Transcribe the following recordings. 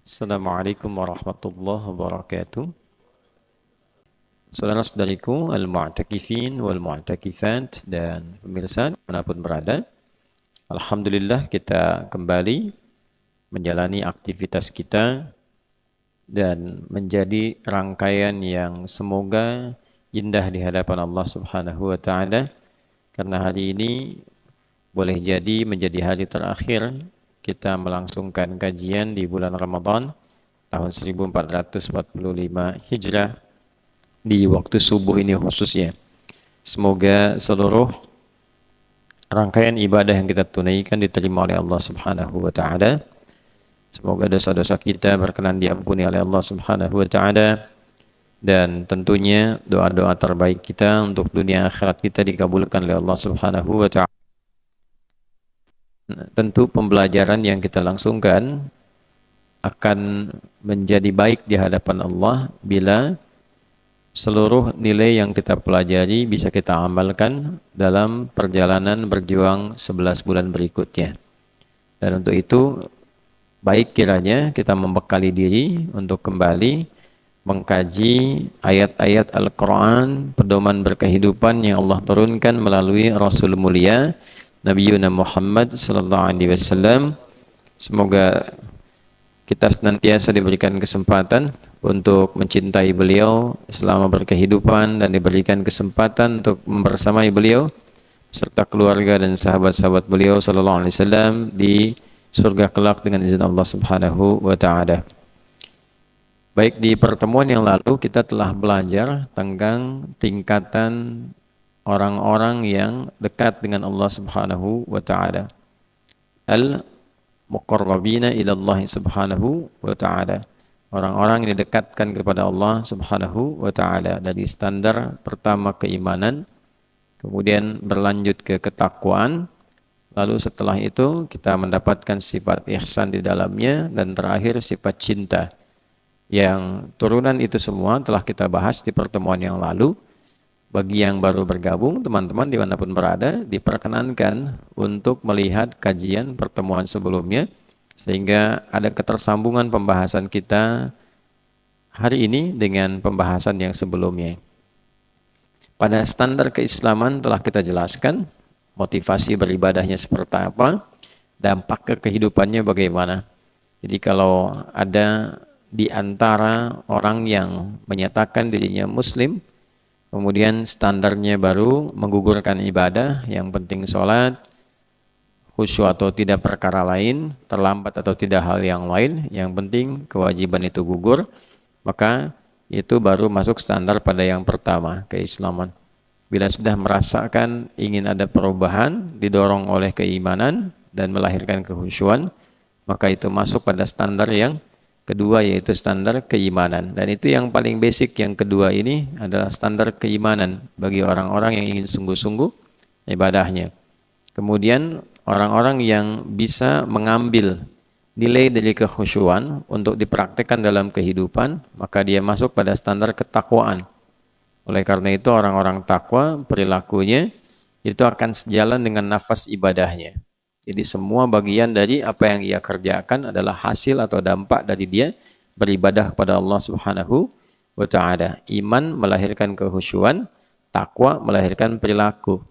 Assalamualaikum warahmatullahi wabarakatuh. Saudara-saudariku, al-mu'takifin wal-mu'takifat dan pemirsa dimanapun berada. Alhamdulillah kita kembali menjalani aktivitas kita dan menjadi rangkaian yang semoga indah di hadapan Allah Subhanahu wa taala karena hari ini boleh jadi menjadi hari terakhir kita melangsungkan kajian di bulan Ramadan tahun 1445 Hijrah di waktu subuh ini khususnya. Semoga seluruh rangkaian ibadah yang kita tunaikan diterima oleh Allah Subhanahu wa taala. Semoga dosa-dosa kita berkenan diampuni oleh Allah Subhanahu wa taala dan tentunya doa-doa terbaik kita untuk dunia akhirat kita dikabulkan oleh Allah Subhanahu wa taala. Tentu pembelajaran yang kita langsungkan akan menjadi baik di hadapan Allah bila seluruh nilai yang kita pelajari bisa kita amalkan dalam perjalanan berjuang 11 bulan berikutnya. Dan untuk itu, baik kiranya kita membekali diri untuk kembali mengkaji ayat-ayat Al-Quran, pedoman berkehidupan yang Allah turunkan melalui Rasul mulia Nabi Muhammad SAW. Semoga kita senantiasa diberikan kesempatan untuk mencintai beliau selama berkehidupan dan diberikan kesempatan untuk membersamai beliau serta keluarga dan sahabat-sahabat beliau sallallahu alaihi wasallam di surga kelak dengan izin Allah Subhanahu wa taala. Baik, di pertemuan yang lalu kita telah belajar tentang tingkatan orang-orang yang dekat dengan Allah Subhanahu wa taala. Al-muqarrabina ila Allah Subhanahu wa taala. Orang-orang yang didekatkan kepada Allah Subhanahu wa taala dari standar pertama keimanan, kemudian berlanjut ke ketakwaan, lalu setelah itu kita mendapatkan sifat ihsan di dalamnya dan terakhir sifat cinta. Yang turunan itu semua telah kita bahas di pertemuan yang lalu. Bagi yang baru bergabung, teman-teman dimanapun berada, diperkenankan untuk melihat kajian pertemuan sebelumnya sehingga ada ketersambungan pembahasan kita hari ini dengan pembahasan yang sebelumnya. Pada standar keislaman telah kita jelaskan motivasi beribadahnya seperti apa, dampak ke kehidupannya bagaimana. Jadi kalau ada di antara orang yang menyatakan dirinya muslim, kemudian standarnya baru menggugurkan ibadah, yang penting sholat, khusyuk atau tidak perkara lain, terlambat atau tidak hal yang lain, yang penting kewajiban itu gugur, maka itu baru masuk standar pada yang pertama, keislaman. Bila sudah merasakan ingin ada perubahan, didorong oleh keimanan dan melahirkan kekhusyuan, maka itu masuk pada standar yang kedua, yaitu standar keimanan. Dan itu yang paling basic, yang kedua ini adalah standar keimanan bagi orang-orang yang ingin sungguh-sungguh ibadahnya. Kemudian orang-orang yang bisa mengambil nilai dari kekhusyuan untuk dipraktikkan dalam kehidupan, maka dia masuk pada standar ketakwaan. Oleh karena itu orang-orang takwa perilakunya itu akan sejalan dengan nafas ibadahnya. Jadi semua bagian dari apa yang ia kerjakan adalah hasil atau dampak dari dia beribadah kepada Allah Subhanahu wa taala. Iman melahirkan kekhusyuan, takwa melahirkan perilaku.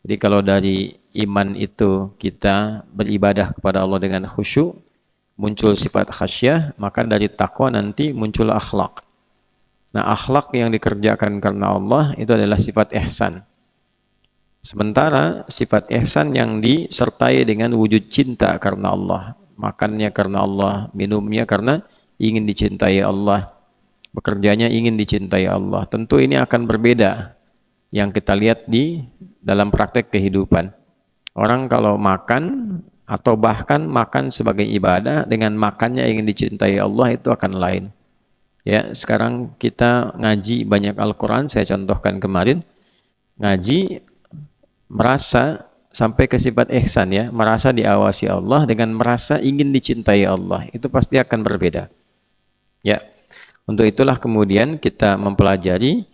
Jadi kalau dari iman itu kita beribadah kepada Allah dengan khusyuk, muncul sifat khasyah, maka dari takwa nanti muncul akhlak. Nah, akhlak yang dikerjakan karena Allah itu adalah sifat ihsan. Sementara sifat ihsan yang disertai dengan wujud cinta karena Allah, makannya karena Allah, minumnya karena ingin dicintai Allah, bekerjanya ingin dicintai Allah. Tentu ini akan berbeda yang kita lihat di dalam praktek kehidupan. Orang kalau makan atau bahkan makan sebagai ibadah dengan makannya ingin dicintai Allah itu akan lain. Ya, sekarang kita ngaji banyak Al-Quran, saya contohkan kemarin, ngaji merasa sampai ke sifat ihsan, ya, merasa diawasi Allah dengan merasa ingin dicintai Allah, itu pasti akan berbeda. Ya, untuk itulah kemudian kita mempelajari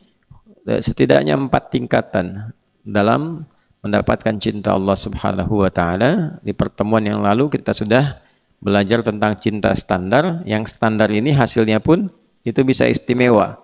setidaknya 4 tingkatan dalam mendapatkan cinta Allah Subhanahu wa taala. Di pertemuan yang lalu kita sudah belajar tentang cinta standar, yang standar ini hasilnya pun itu bisa istimewa.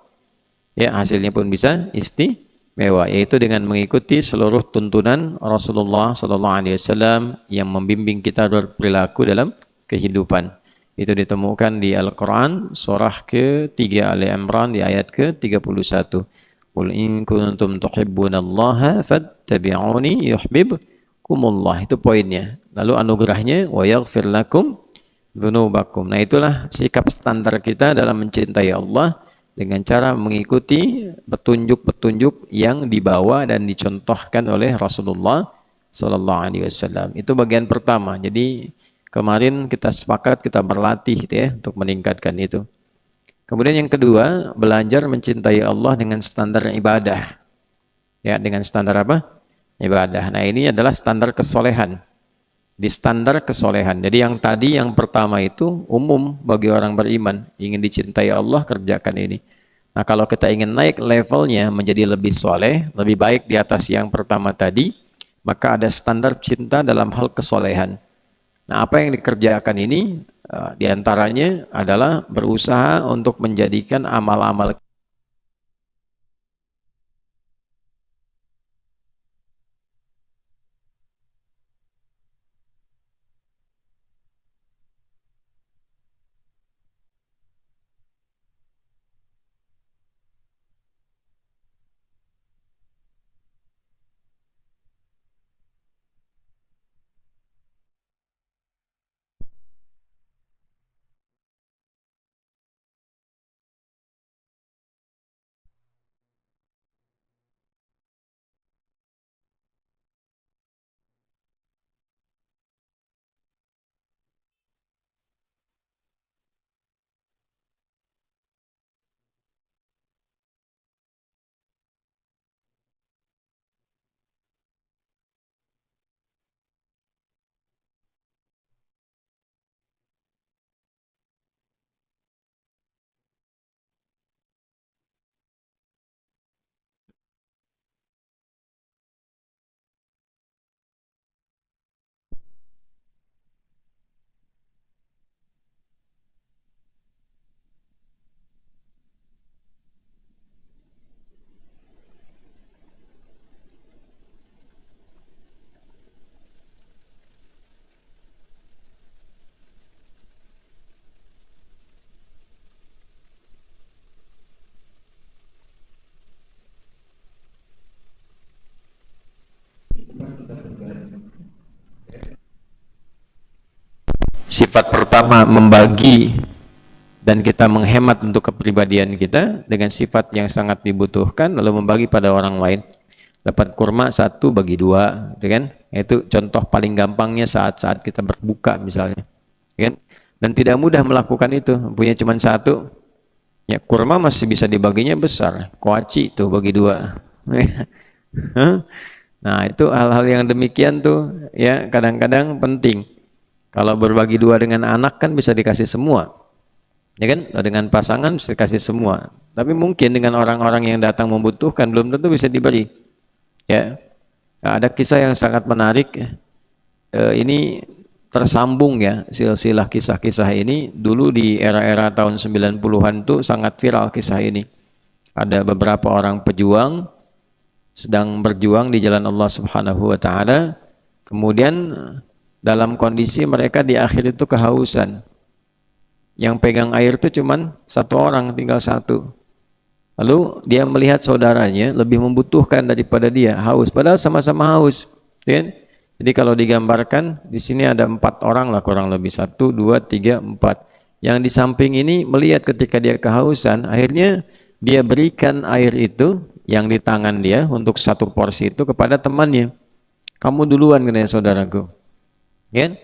Ya, hasilnya pun bisa istimewa, yaitu dengan mengikuti seluruh tuntunan Rasulullah SAW yang membimbing kita berperilaku dalam kehidupan. Itu ditemukan di Al-Quran, surah ke-3 Ali Imran di ayat ke-31. Qul in kuntum tuhibbunallaha fattabi'uni yuhibbukumullah. Itu poinnya. Lalu anugerahnya wa yaghfir lakum dzunubakum. Nah, itulah sikap standar kita dalam mencintai Allah dengan cara mengikuti petunjuk-petunjuk yang dibawa dan dicontohkan oleh Rasulullah sallallahu alaihi wasallam. Itu bagian pertama. Jadi kemarin kita sepakat kita berlatih gitu ya untuk meningkatkan itu. Kemudian yang kedua, belajar mencintai Allah dengan standar ibadah. Ya, dengan standar apa? Ibadah. Nah, ini adalah standar kesolehan. Di standar kesolehan. Jadi yang tadi, yang pertama itu umum bagi orang beriman. Ingin dicintai Allah, kerjakan ini. Nah, kalau kita ingin naik levelnya menjadi lebih soleh, lebih baik di atas yang pertama tadi, maka ada standar cinta dalam hal kesolehan. Nah, apa yang dikerjakan ini diantaranya adalah berusaha untuk menjadikan amal-amal sifat pertama membagi dan kita menghemat untuk kepribadian kita dengan sifat yang sangat dibutuhkan, lalu membagi pada orang lain. Dapat kurma satu bagi dua, kan? Itu contoh paling gampangnya saat-saat kita berbuka misalnya, kan? Dan tidak mudah melakukan itu, punya cuma satu, ya kurma masih bisa dibaginya besar, kuaci itu bagi dua. Nah, itu hal-hal yang demikian tuh ya kadang-kadang penting. Kalau berbagi dua dengan anak kan bisa dikasih semua, ya kan? Dengan pasangan bisa dikasih semua. Tapi mungkin dengan orang-orang yang datang membutuhkan belum tentu bisa diberi. Ya, nah, ada kisah yang sangat menarik. Ini tersambung ya, silsilah kisah-kisah ini. Dulu di era-era tahun 90-an tuh sangat viral kisah ini. Ada beberapa orang pejuang sedang berjuang di jalan Allah Subhanahu wa taala. Kemudian dalam kondisi mereka di akhir itu kehausan. Yang pegang air itu cuman satu orang, tinggal satu. Lalu dia melihat saudaranya lebih membutuhkan daripada dia, haus. Padahal sama-sama haus. Kan? Jadi kalau digambarkan, di sini ada 4 orang lah kurang lebih. 1, 2, 3, 4. Yang di samping ini melihat ketika dia kehausan, akhirnya dia berikan air itu yang di tangan dia untuk satu porsi itu kepada temannya. Kamu duluan katanya saudaraku. Ya?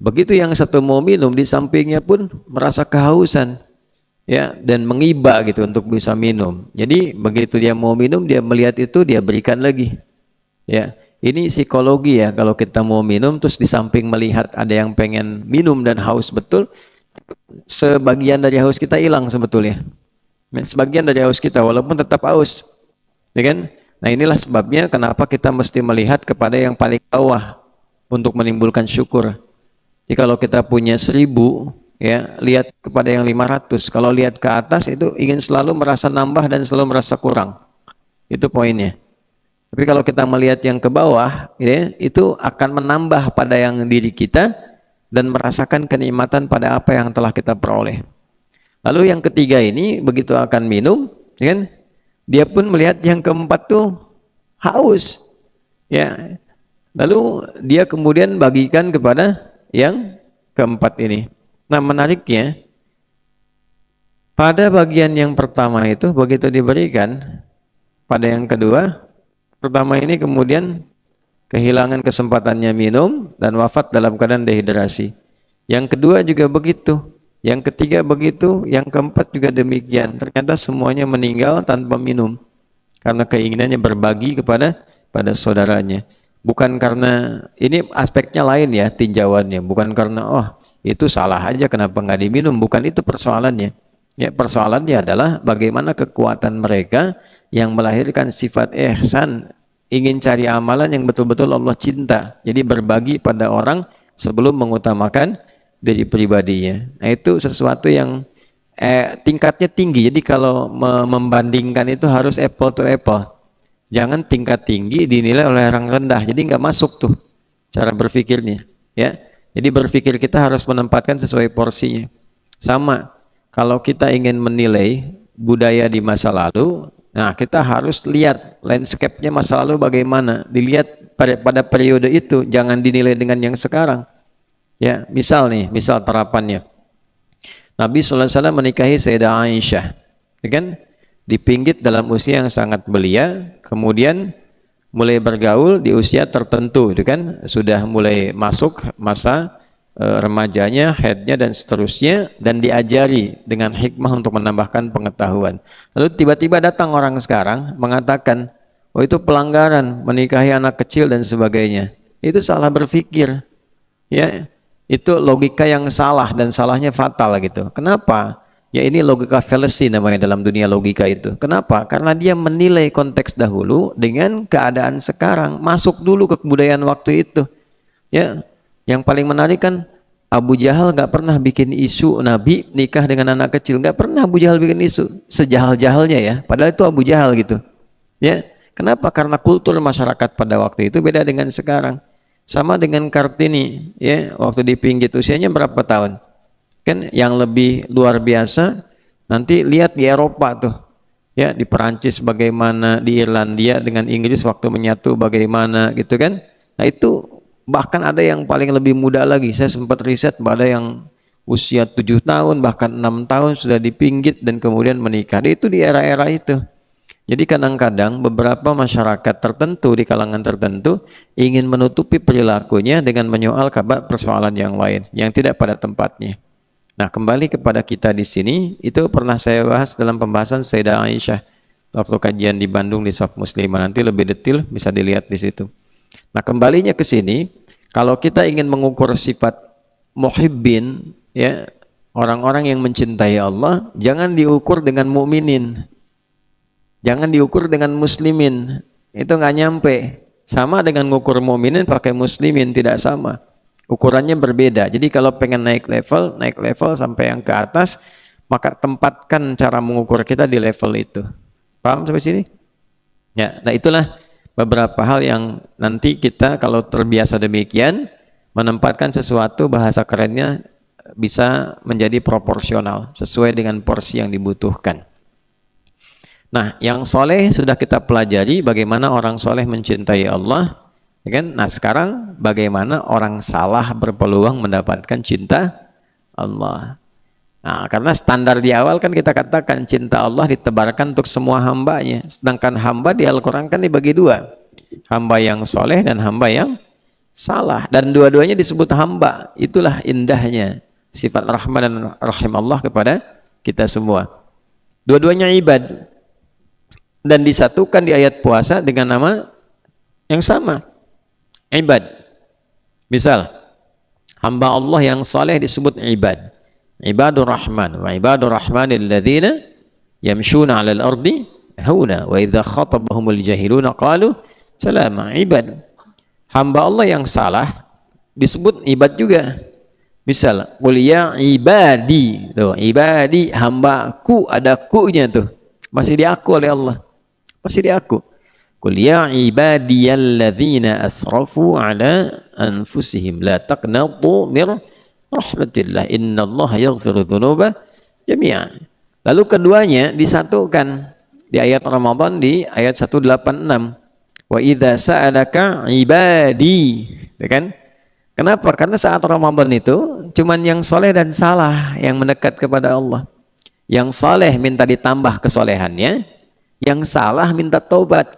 Begitu yang satu mau minum, di sampingnya pun merasa kehausan. Ya, dan mengiba gitu untuk bisa minum. Jadi begitu dia mau minum, dia melihat itu, dia berikan lagi. Ya, ini psikologi ya. Kalau kita mau minum terus di samping melihat ada yang pengen minum dan haus betul, sebagian dari haus kita hilang sebetulnya. Sebagian dari haus kita walaupun tetap haus. Ya kan? Nah, inilah sebabnya kenapa kita mesti melihat kepada yang paling bawah untuk menimbulkan syukur. Jadi kalau kita punya 1000, ya lihat kepada yang 500. Kalau lihat ke atas itu ingin selalu merasa nambah dan selalu merasa kurang. Itu poinnya. Tapi kalau kita melihat yang ke bawah, ya, itu akan menambah pada yang diri kita dan merasakan kenikmatan pada apa yang telah kita peroleh. Lalu yang ketiga ini begitu akan minum, ya kan? Dia pun melihat yang keempat tuh haus, ya. Lalu dia kemudian bagikan kepada yang keempat ini. Nah, menariknya pada bagian yang pertama itu begitu diberikan, pada yang kedua, pertama ini kemudian kehilangan kesempatannya minum dan wafat dalam keadaan dehidrasi. Yang kedua juga begitu, yang ketiga begitu, yang keempat juga demikian. Ternyata semuanya meninggal tanpa minum karena keinginannya berbagi kepada saudaranya. Bukan karena, ini aspeknya lain ya tinjauannya, bukan karena oh itu salah aja kenapa nggak diminum, bukan itu persoalannya. Ya, persoalannya adalah bagaimana kekuatan mereka yang melahirkan sifat ihsan, ingin cari amalan yang betul-betul Allah cinta. Jadi berbagi pada orang sebelum mengutamakan diri pribadinya. Nah, itu sesuatu yang tingkatnya tinggi. Jadi kalau membandingkan itu harus apple to apple. Jangan tingkat tinggi dinilai oleh orang rendah. Jadi nggak masuk tuh cara berpikirnya. Ya, jadi berpikir kita harus menempatkan sesuai porsinya. Sama, kalau kita ingin menilai budaya di masa lalu, nah kita harus lihat landscape-nya masa lalu bagaimana. Dilihat pada periode itu, jangan dinilai dengan yang sekarang. Ya, misal terapannya. Nabi SAW menikahi Sayyidah Aisyah, ya kan? Dipinggit dalam usia yang sangat belia, kemudian mulai bergaul di usia tertentu, itu kan sudah mulai masuk masa remajanya, haidnya dan seterusnya, dan diajari dengan hikmah untuk menambahkan pengetahuan. Lalu tiba-tiba datang orang sekarang mengatakan, oh itu pelanggaran menikahi anak kecil dan sebagainya. Itu salah berpikir, ya, itu logika yang salah dan salahnya fatal gitu. Kenapa? Ya, ini logika fallacy namanya dalam dunia logika itu. Kenapa? Karena dia menilai konteks dahulu dengan keadaan sekarang, masuk dulu ke kebudayaan waktu itu. Ya, yang paling menarik kan Abu Jahal gak pernah bikin isu Nabi nikah dengan anak kecil, gak pernah Abu Jahal bikin isu, sejahal-jahalnya ya. Padahal itu Abu Jahal gitu. Ya, kenapa? Karena kultur masyarakat pada waktu itu beda dengan sekarang. Sama dengan Kartini, ya, waktu dipinggit usianya berapa tahun? Kan yang lebih luar biasa nanti lihat di Eropa tuh, ya, di Perancis bagaimana, di Irlandia dengan Inggris waktu menyatu bagaimana gitu kan. Nah itu bahkan ada yang paling lebih muda lagi. Saya sempat riset ada yang usia 7 tahun bahkan 6 tahun sudah dipinggit dan kemudian menikah. Itu di era-era itu. Jadi kadang-kadang beberapa masyarakat tertentu di kalangan tertentu ingin menutupi perilakunya dengan menyoal kabar persoalan yang lain yang tidak pada tempatnya. Nah, kembali kepada kita di sini, itu pernah saya bahas dalam pembahasan Sayyidah Aisyah waktu kajian di Bandung di Saf Muslimah. Nanti lebih detail bisa dilihat di situ. Nah, kembalinya ke sini, kalau kita ingin mengukur sifat muhibbin, ya, orang-orang yang mencintai Allah, jangan diukur dengan mukminin. Jangan diukur dengan muslimin. Itu nggak nyampe. Sama dengan ngukur mukminin pakai muslimin, tidak sama. Ukurannya berbeda. Jadi kalau pengen naik level sampai yang ke atas, maka tempatkan cara mengukur kita di level itu. Paham sampai sini? Ya, nah itulah beberapa hal yang nanti kita kalau terbiasa demikian, menempatkan sesuatu bahasa kerennya bisa menjadi proporsional, sesuai dengan porsi yang dibutuhkan. Nah, yang soleh sudah kita pelajari bagaimana orang soleh mencintai Allah. Ya kan? Nah sekarang bagaimana orang salah berpeluang mendapatkan cinta Allah. Nah karena standar di awal kan kita katakan cinta Allah ditebarkan untuk semua hambanya. Sedangkan hamba di Al-Quran kan dibagi dua. Hamba yang soleh dan hamba yang salah. Dan dua-duanya disebut hamba. Itulah indahnya sifat rahmah dan rahim Allah kepada kita semua. Dua-duanya ibad. Dan disatukan di ayat puasa dengan nama yang sama. Ibad. Misal hamba Allah yang saleh disebut ibad. Ibadur Rahman wa ibadur Rahmanil ladzina yamshuna 'alal ardi hauna wa idza khatabahumul jahiluna qalu salama. Ibad. Hamba Allah yang salah disebut ibad juga. Misal, qul ya ibadi, tuh, ibadi hambaku, ada ku-nya tuh. Masih diaku oleh Allah. Masih diaku. Qul ya ibadiyalladzina asrafu ala anfusihim la taqnatu mir rahmatillah innallaha yaghfiru dzunuba jami'a. Lalu keduanya disatukan di ayat Ramadan di ayat 186. Wa idza sa'alaka ibadi, ya kan? Kenapa? Karena saat Ramadan itu cuman yang soleh dan salah yang mendekat kepada Allah. Yang soleh minta ditambah kesolehannya, yang salah minta tobat.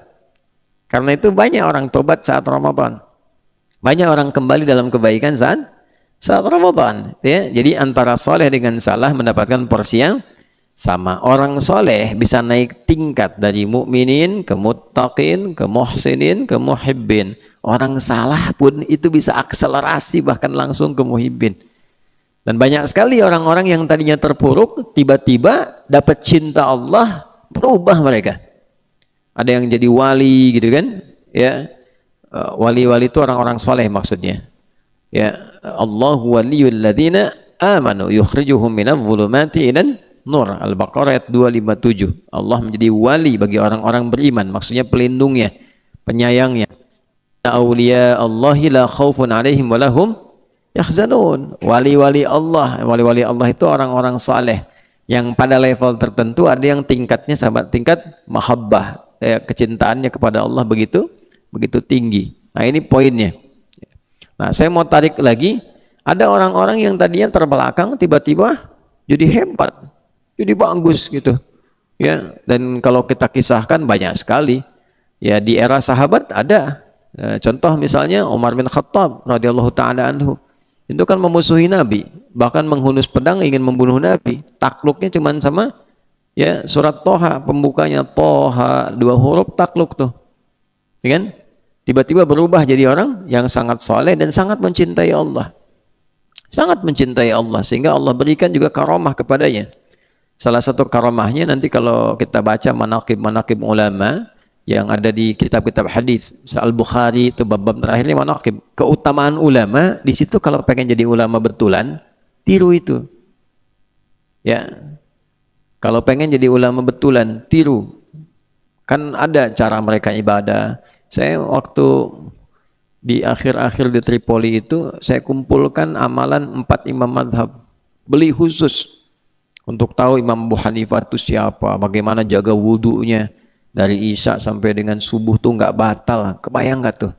Karena itu banyak orang tobat saat Ramadan. Banyak orang kembali dalam kebaikan saat Ramadan. Ya? Jadi antara soleh dengan salah mendapatkan porsi yang sama. Orang soleh bisa naik tingkat dari mukminin ke muttaqin, ke muhsinin, ke muhibbin. Orang salah pun itu bisa akselerasi bahkan langsung ke muhibbin. Dan banyak sekali orang-orang yang tadinya terpuruk tiba-tiba dapat cinta Allah, berubah mereka. Ada yang jadi wali gitu kan? Ya, wali-wali itu orang-orang soleh maksudnya. Ya, Allahu waliyul ladzina amanu yukhrijuhum minadh dhulumati ilan nur. Al-Baqarah ayat 257. Allah menjadi wali bagi orang-orang beriman, maksudnya pelindungnya, penyayangnya. Auliya Allahi la khaufun alaihim walahum yahzanun. Wali-wali Allah itu orang-orang saleh yang pada level tertentu ada yang tingkatnya sahabat tingkat mahabbah, kecintaannya kepada Allah begitu tinggi. Nah, ini poinnya. Nah, saya mau tarik lagi, ada orang-orang yang tadinya terbelakang tiba-tiba jadi hebat, jadi bagus gitu. Ya, dan kalau kita kisahkan banyak sekali. Ya, di era sahabat ada. Contoh misalnya Umar bin Khattab radhiyallahu taala anhu, itu kan memusuhi Nabi, bahkan menghunus pedang ingin membunuh Nabi. Takluknya cuma sama ya surat Toha, pembukanya Toha, 2 huruf takluk tuh, ya kan? Tiba-tiba berubah jadi orang yang sangat soleh dan sangat mencintai Allah, sangat mencintai Allah, sehingga Allah berikan juga karamah kepadanya. Salah satu karamahnya nanti kalau kita baca manaqib ulama yang ada di kitab-kitab hadis, Al-Bukhari itu bab-bab terakhirnya manaqib, keutamaan ulama. Di situ kalau pengen jadi ulama betulan, tiru itu. Ya. Kalau pengen jadi ulama betulan, tiru. Kan ada cara mereka ibadah. Saya waktu di akhir-akhir di Tripoli itu, saya kumpulkan amalan 4 imam madhab. Beli khusus untuk tahu Imam Abu Hanifah itu siapa, bagaimana jaga wudunya. Dari Isya sampai dengan subuh tuh nggak batal, kebayang nggak tuh?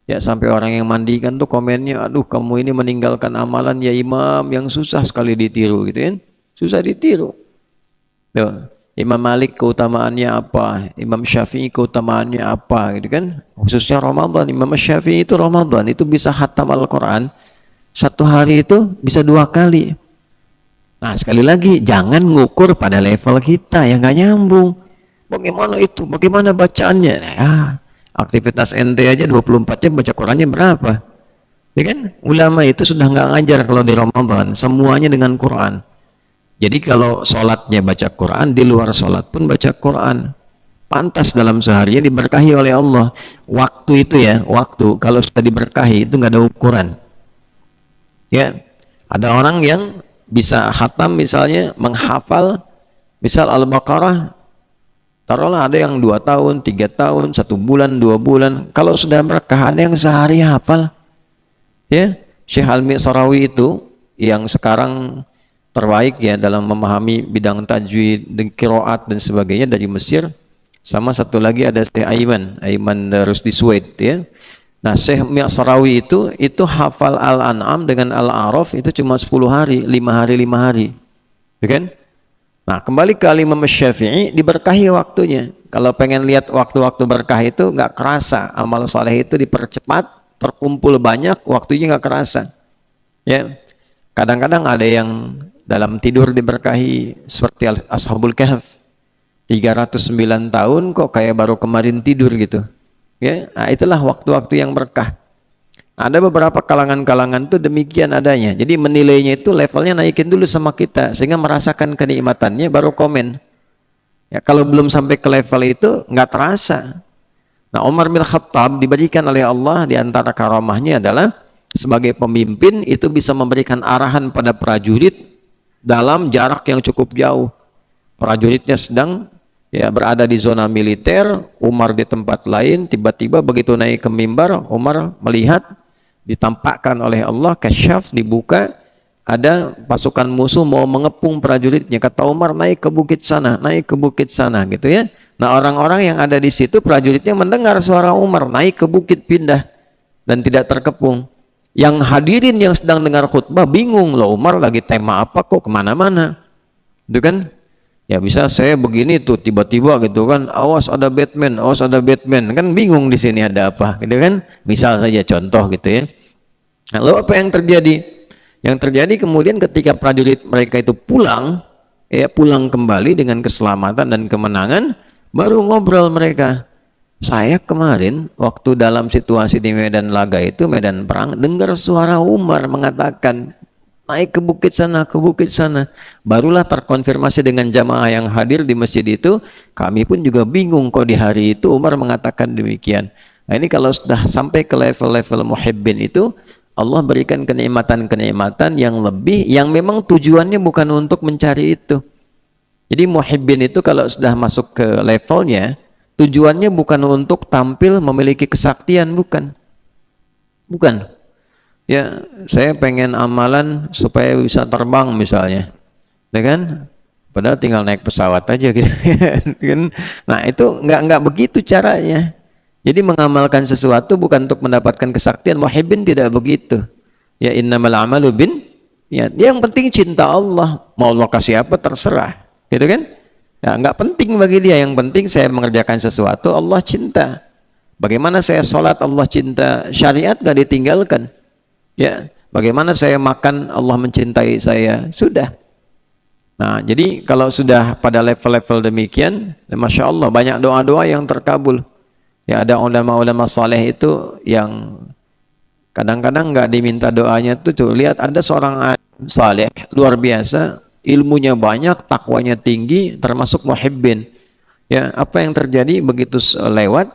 Ya, sampai orang yang mandikan tuh komennya, aduh kamu ini meninggalkan amalan ya imam yang susah sekali ditiru gitu kan? Susah ditiru. Tuh, Imam Malik keutamaannya apa? Imam Syafi'i keutamaannya apa gitu kan? Khususnya Ramadan, Imam Syafi'i itu Ramadan itu bisa khatam Al-Quran 1 hari itu bisa 2 kali. Nah, sekali lagi jangan ngukur pada level kita yang nggak nyambung. Bagaimana itu? Bagaimana bacaannya? Ya, aktivitas ente aja 24 jam baca Qurannya berapa? Ya kan? Ulama itu sudah nggak ngajar kalau di Ramadan, semuanya dengan Quran. Jadi kalau sholatnya baca Quran, di luar sholat pun baca Quran. Pantas dalam seharinya diberkahi oleh Allah. Waktu itu ya, waktu kalau sudah diberkahi itu nggak ada ukuran. Ya, ada orang yang bisa khatam misalnya menghafal misal Al-Baqarah. Taruhlah ada yang 2 tahun, 3 tahun, 1 bulan, 2 bulan. Kalau sudah berkah, ada yang sehari hafal. Ya, Syekh Al-Mi'sarawi itu yang sekarang terbaik ya dalam memahami bidang tajwid, qiraat dan sebagainya dari Mesir. Sama satu lagi ada Syekh Aiman Rusdi Suwaid ya. Nah, Syekh Mi'sarawi itu hafal Al-An'am dengan Al-A'raf itu cuma 10 hari, 5 hari. Ya kan? Nah, kembali ke Imam Syafi'i, diberkahi waktunya. Kalau pengen lihat waktu-waktu berkah itu nggak kerasa, amal soleh itu dipercepat, terkumpul banyak, waktunya nggak kerasa. Ya, kadang-kadang ada yang dalam tidur diberkahi seperti Ashabul Kahf, 309 tahun kok kayak baru kemarin tidur gitu. Ya, nah, itulah waktu-waktu yang berkah. Ada beberapa kalangan-kalangan itu demikian adanya. Jadi menilainya itu levelnya naikin dulu sama kita sehingga merasakan kenikmatannya baru komen. Ya, kalau belum sampai ke level itu nggak terasa. Nah, Umar bin Khattab diberikan oleh Allah di antara karamahnya adalah sebagai pemimpin itu bisa memberikan arahan pada prajurit dalam jarak yang cukup jauh. Prajuritnya sedang berada di zona militer, Umar di tempat lain, tiba-tiba begitu naik ke mimbar, Umar melihat ditampakkan oleh Allah, kasyaf, dibuka, ada pasukan musuh mau mengepung prajuritnya. Kata Umar, naik ke bukit sana, naik ke bukit sana, gitu ya. Nah, orang-orang yang ada di situ, prajuritnya mendengar suara Umar, naik ke bukit, pindah, dan tidak terkepung. Yang hadirin yang sedang dengar khutbah bingung, loh, Umar lagi tema apa kok kemana-mana, itu kan? Ya bisa saya begini tuh tiba-tiba gitu kan, awas ada Batman, awas ada Batman, kan bingung di sini ada apa, gitu kan? Misal saja contoh gitu ya. Lalu apa yang terjadi? Yang terjadi kemudian ketika prajurit mereka itu pulang, pulang kembali dengan keselamatan dan kemenangan, baru ngobrol mereka. Saya kemarin waktu dalam situasi di medan laga itu, medan perang, dengar suara Umar mengatakan naik ke bukit sana, ke bukit sana. Barulah terkonfirmasi dengan jamaah yang hadir di masjid itu. Kami pun juga bingung kok di hari itu Umar mengatakan demikian. Nah, ini kalau sudah sampai ke level-level muhibbin itu, Allah berikan kenikmatan-kenikmatan yang lebih, yang memang tujuannya bukan untuk mencari itu. Jadi muhibbin itu kalau sudah masuk ke levelnya, tujuannya bukan untuk tampil memiliki kesaktian, bukan. Bukan. Ya, saya pengen amalan supaya bisa terbang misalnya, ya kan? Padahal tinggal naik pesawat aja gitu kan. Nah, itu nggak begitu caranya. Jadi mengamalkan sesuatu bukan untuk mendapatkan kesaktian. Muhibbin tidak begitu. Ya, innamal amalu bin, ya, yang penting cinta Allah. Mau Allah kasih apa terserah, gitu kan? Ya, nggak penting bagi dia. Yang penting saya mengerjakan sesuatu Allah cinta. Bagaimana saya sholat Allah cinta, syariat nggak ditinggalkan. Ya, bagaimana saya makan Allah mencintai saya, sudah. Nah, jadi kalau sudah pada level-level demikian, masya Allah banyak doa-doa yang terkabul. Ya, ada ulama-ulama saleh itu yang kadang-kadang nggak diminta doanya tuh lihat ada seorang saleh luar biasa, ilmunya banyak, takwanya tinggi, termasuk muhibbin. Ya, apa yang terjadi begitu lewat,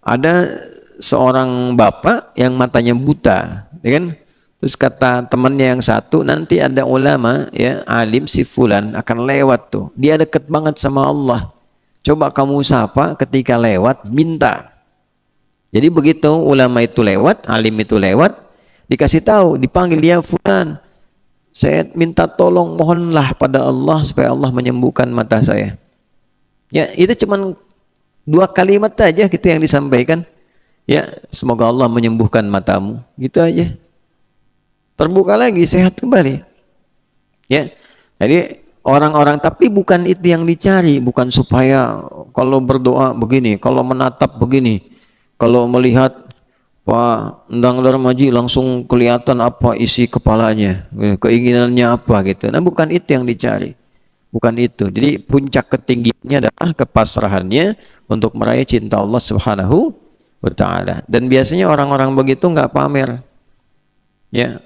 ada seorang bapak yang matanya buta, ya kan? Terus kata temannya yang satu, nanti ada ulama, ya, alim si fulan akan lewat tuh. Dia deket banget sama Allah. Coba kamu sapa ketika lewat, minta. Jadi begitu ulama itu lewat, alim itu lewat, dikasih tahu, dipanggil, ya fulan, saya minta tolong, mohonlah pada Allah supaya Allah menyembuhkan mata saya. Ya, itu cuman 2 kalimat aja gitu yang disampaikan. Ya, semoga Allah menyembuhkan matamu, gitu aja. Terbuka lagi, sehat kembali. Ya, jadi orang-orang, tapi bukan itu yang dicari, bukan supaya kalau berdoa begini, kalau menatap begini, kalau melihat Pak Endang Darmaji langsung kelihatan apa isi kepalanya, keinginannya apa gitu. Nah, bukan itu yang dicari, bukan itu. Jadi puncak ketinggiannya adalah kepasrahannya untuk meraih cinta Allah Subhanahu wa Ta'ala. Dan biasanya orang-orang begitu nggak pamer, ya,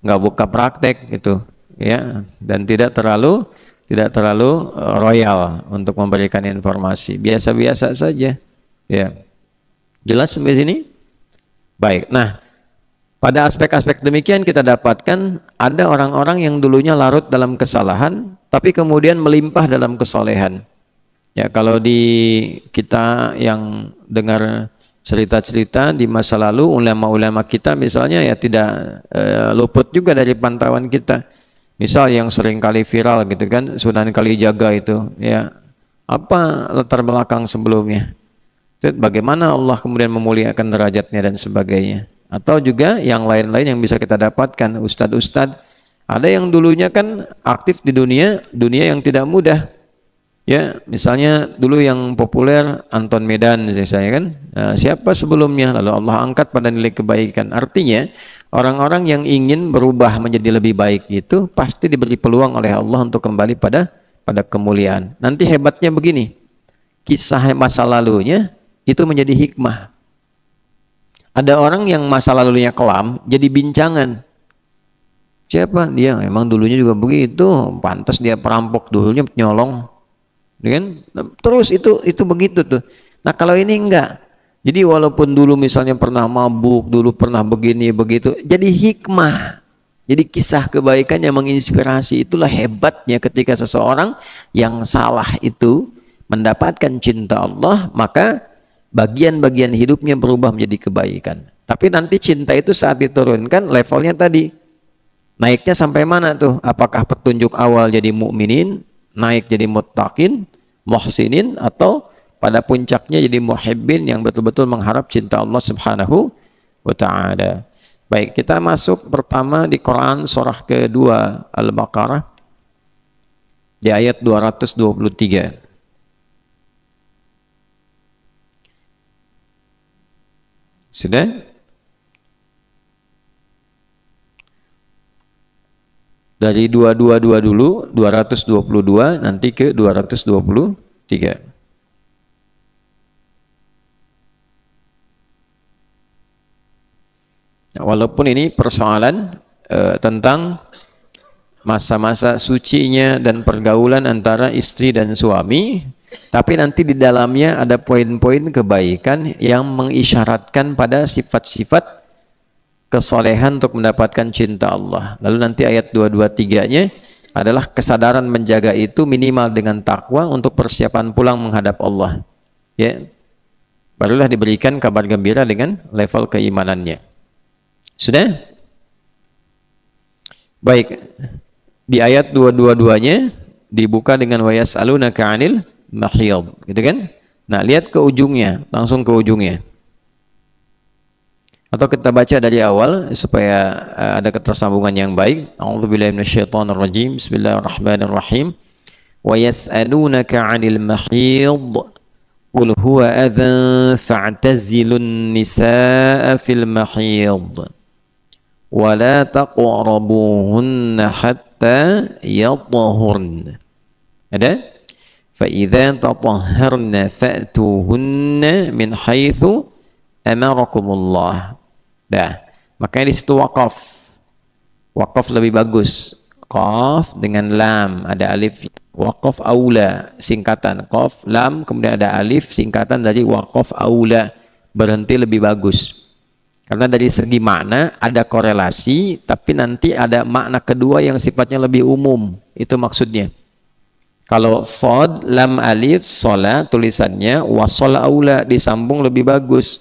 nggak buka praktek gitu, ya, dan tidak terlalu royal untuk memberikan informasi, biasa-biasa saja, ya. Jelas sampai sini? Baik. Nah, pada aspek-aspek demikian kita dapatkan ada orang-orang yang dulunya larut dalam kesalahan tapi kemudian melimpah dalam kesolehan. Ya, kalau di kita yang dengar cerita-cerita di masa lalu, ulama-ulama kita misalnya ya tidak luput juga dari pantauan kita. Misal yang sering kali viral gitu kan, Sunan Kalijaga itu, ya, apa latar belakang sebelumnya? Bagaimana Allah kemudian memuliakan derajatnya dan sebagainya. Atau juga yang lain-lain yang bisa kita dapatkan, ustadz-ustadz, ada yang dulunya kan aktif di dunia yang tidak mudah. Ya, misalnya dulu yang populer Anton Medan misalnya kan, nah, siapa sebelumnya, lalu Allah angkat pada nilai kebaikan. Artinya orang-orang yang ingin berubah menjadi lebih baik itu pasti diberi peluang oleh Allah untuk kembali pada kemuliaan. Nanti hebatnya begini, kisah masa lalunya itu menjadi hikmah. Ada orang yang masa lalunya kelam jadi bincangan. Siapa dia? Emang dulunya juga begitu, pantas dia perampok, dulunya nyolong, kan? Terus itu begitu tuh. Nah, kalau ini enggak, Jadi walaupun dulu misalnya pernah mabuk, dulu pernah begini begitu, jadi hikmah. Jadi kisah kebaikan yang menginspirasi, itulah hebatnya ketika seseorang yang salah itu mendapatkan cinta Allah, maka bagian-bagian hidupnya berubah menjadi kebaikan. Tapi nanti cinta itu saat diturunkan levelnya tadi, naiknya sampai mana tuh? Apakah petunjuk awal jadi mukminin, naik jadi muttaqin, muhsinin, atau pada puncaknya jadi muhibbin yang betul-betul mengharap cinta Allah Subhanahu wa ta'ala. Baik, kita masuk pertama di Quran surah kedua Al-Baqarah di ayat 223. Sudah? Dari 222 dulu, 222 nanti ke 223. Walaupun ini persoalan tentang masa-masa sucinya dan pergaulan antara istri dan suami, tapi nanti di dalamnya ada poin-poin kebaikan yang mengisyaratkan pada sifat-sifat kesolehan untuk mendapatkan cinta Allah. Lalu nanti ayat 223-nya adalah kesadaran menjaga itu minimal dengan takwa untuk persiapan pulang menghadap Allah. Ya, barulah diberikan kabar gembira dengan level keimanannya. Sudah? Baik. Di ayat 222-nya dibuka dengan wa yas'alunaka 'anil mahiyad, gitu kan? Nah, lihat ke ujungnya, langsung ke ujungnya. Atau kita baca dari awal supaya ada ketersambungan yang baik. A'udzubillahi minasyaitonirrajim. Bismillahirrahmanirrahim. Wa yas'alunaka 'anil mahiyad qul huwa adhan fa'tazilun nisaa fil mahiyad. ولا تقربوهن حتى يطهرن. Ada? فإذا تطهرن فأتوهن من حيث أمركم الله. Dah. Makanya di situ waqaf. Waqaf lebih bagus. Qaf dengan lam, ada alif. Waqaf aula, singkatan. Qaf, lam, kemudian ada alif, singkatan dari waqaf aula. Berhenti lebih bagus. Karena dari segi makna ada korelasi, tapi nanti ada makna kedua yang sifatnya lebih umum. Itu maksudnya. Kalau sod, lam, alif, sola, tulisannya wasola aula, disambung lebih bagus.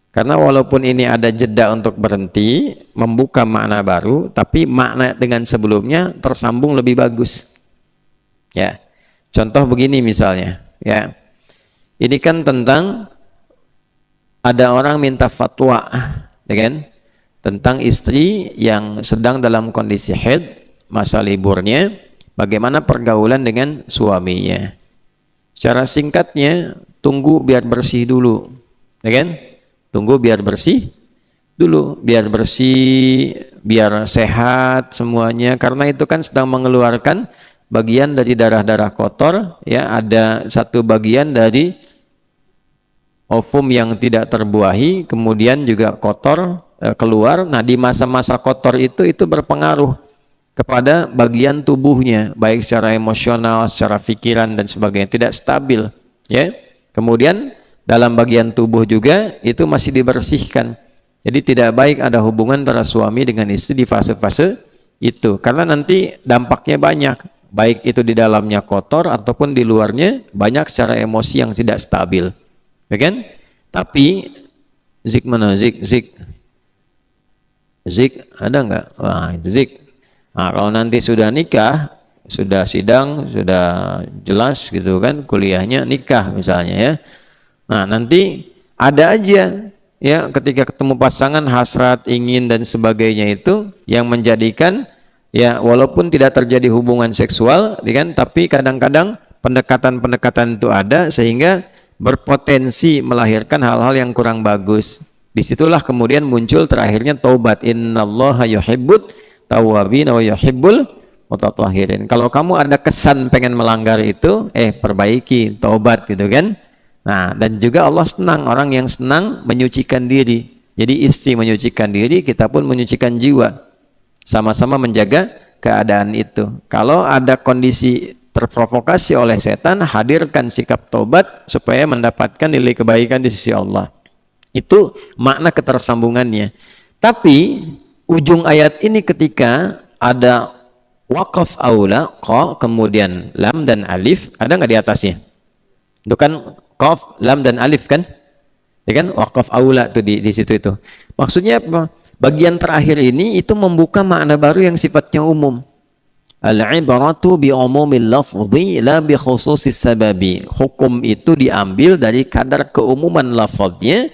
Karena walaupun ini ada jeda untuk berhenti, membuka makna baru, tapi makna dengan sebelumnya tersambung lebih bagus. Ya, contoh begini misalnya. Ya, ini kan tentang ada orang minta fatwa, ya kan? Tentang istri yang sedang dalam kondisi haid, masa liburnya, bagaimana pergaulan dengan suaminya. Secara singkatnya, tunggu biar bersih dulu, ya kan? Tunggu biar bersih dulu, biar bersih, biar sehat semuanya, karena itu kan sedang mengeluarkan bagian dari darah-darah kotor, ya, ada satu bagian dari ovum yang tidak terbuahi, kemudian juga kotor keluar. Nah, di masa-masa kotor itu berpengaruh kepada bagian tubuhnya, baik secara emosional, secara pikiran dan sebagainya, tidak stabil. Ya, kemudian dalam bagian tubuh juga itu masih dibersihkan. Jadi tidak baik ada hubungan antara suami dengan istri di fase-fase itu, karena nanti dampaknya banyak, baik itu di dalamnya kotor ataupun di luarnya banyak secara emosi yang tidak stabil. Ya kan? Tapi zik mana? Zik ada nggak? Wah, itu zik. Nah, kalau nanti sudah nikah, sudah sidang, sudah jelas gitu kan, kuliahnya nikah misalnya ya. Nah, nanti ada aja ya ketika ketemu pasangan hasrat, ingin dan sebagainya itu yang menjadikan ya walaupun tidak terjadi hubungan seksual, kan, tapi kadang-kadang pendekatan-pendekatan itu ada sehingga berpotensi melahirkan hal-hal yang kurang bagus. Disitulah kemudian muncul terakhirnya taubat. Innallaha yuhibbut tawwabin wa yuhibbul mutatahhirin. Kalau kamu ada kesan pengen melanggar itu, perbaiki, taubat gitu kan. Nah, dan juga Allah senang orang yang senang menyucikan diri. Jadi istri menyucikan diri, kita pun menyucikan jiwa. Sama-sama menjaga keadaan itu. Kalau ada kondisi terprovokasi oleh setan, hadirkan sikap tobat supaya mendapatkan nilai kebaikan di sisi Allah. Itu makna ketersambungannya. Tapi ujung ayat ini ketika ada waqaf aula, qa, kemudian lam dan alif, ada nggak di atasnya? Itu kan qaf, lam dan alif kan? Ya kan? Waqaf aula tuh di situ itu. Maksudnya apa? Bagian terakhir ini itu membuka makna baru yang sifatnya umum. Al-ibratu bi umumil lafzi la bi khususis sababi. Hukum itu diambil dari kadar keumuman lafaznya,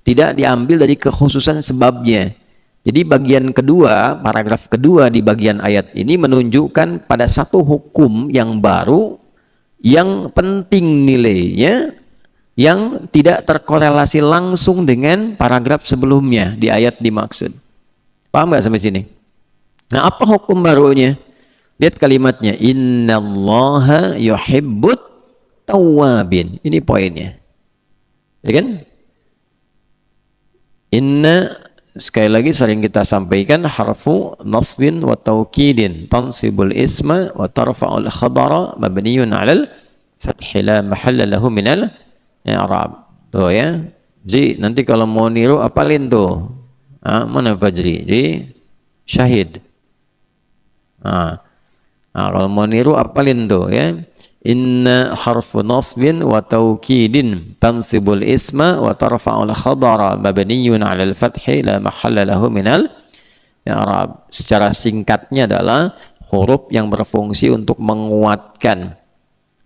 tidak diambil dari kekhususan sebabnya. Jadi bagian kedua, paragraf kedua di bagian ayat ini menunjukkan pada satu hukum yang baru, yang penting nilainya, yang tidak terkorelasi langsung dengan paragraf sebelumnya di ayat dimaksud. Paham nggak sampai sini? Nah, apa hukum barunya? Lihat kalimatnya, innallaha yuhibbut tawwabin. Ini poinnya. Ya kan? Inna, sekali lagi sering kita sampaikan, harfu nasbin wa taukidin tansibul isma wa tarfa'ul khabara mabniyun 'alal fathi la mahalla lahu minal i'rab. Tuh ya. Ji, nanti kalau mau niru apalin tuh. Mana Fajri? Ji, syahid. Kalau mau niru apalin tuh ya. Inna harfu nasbin wa taukidin tansibul isma wa tarfa'ul khabara mabniyun 'alal fathi la mahalla lahu minal i'rab. Secara singkatnya adalah huruf yang berfungsi untuk menguatkan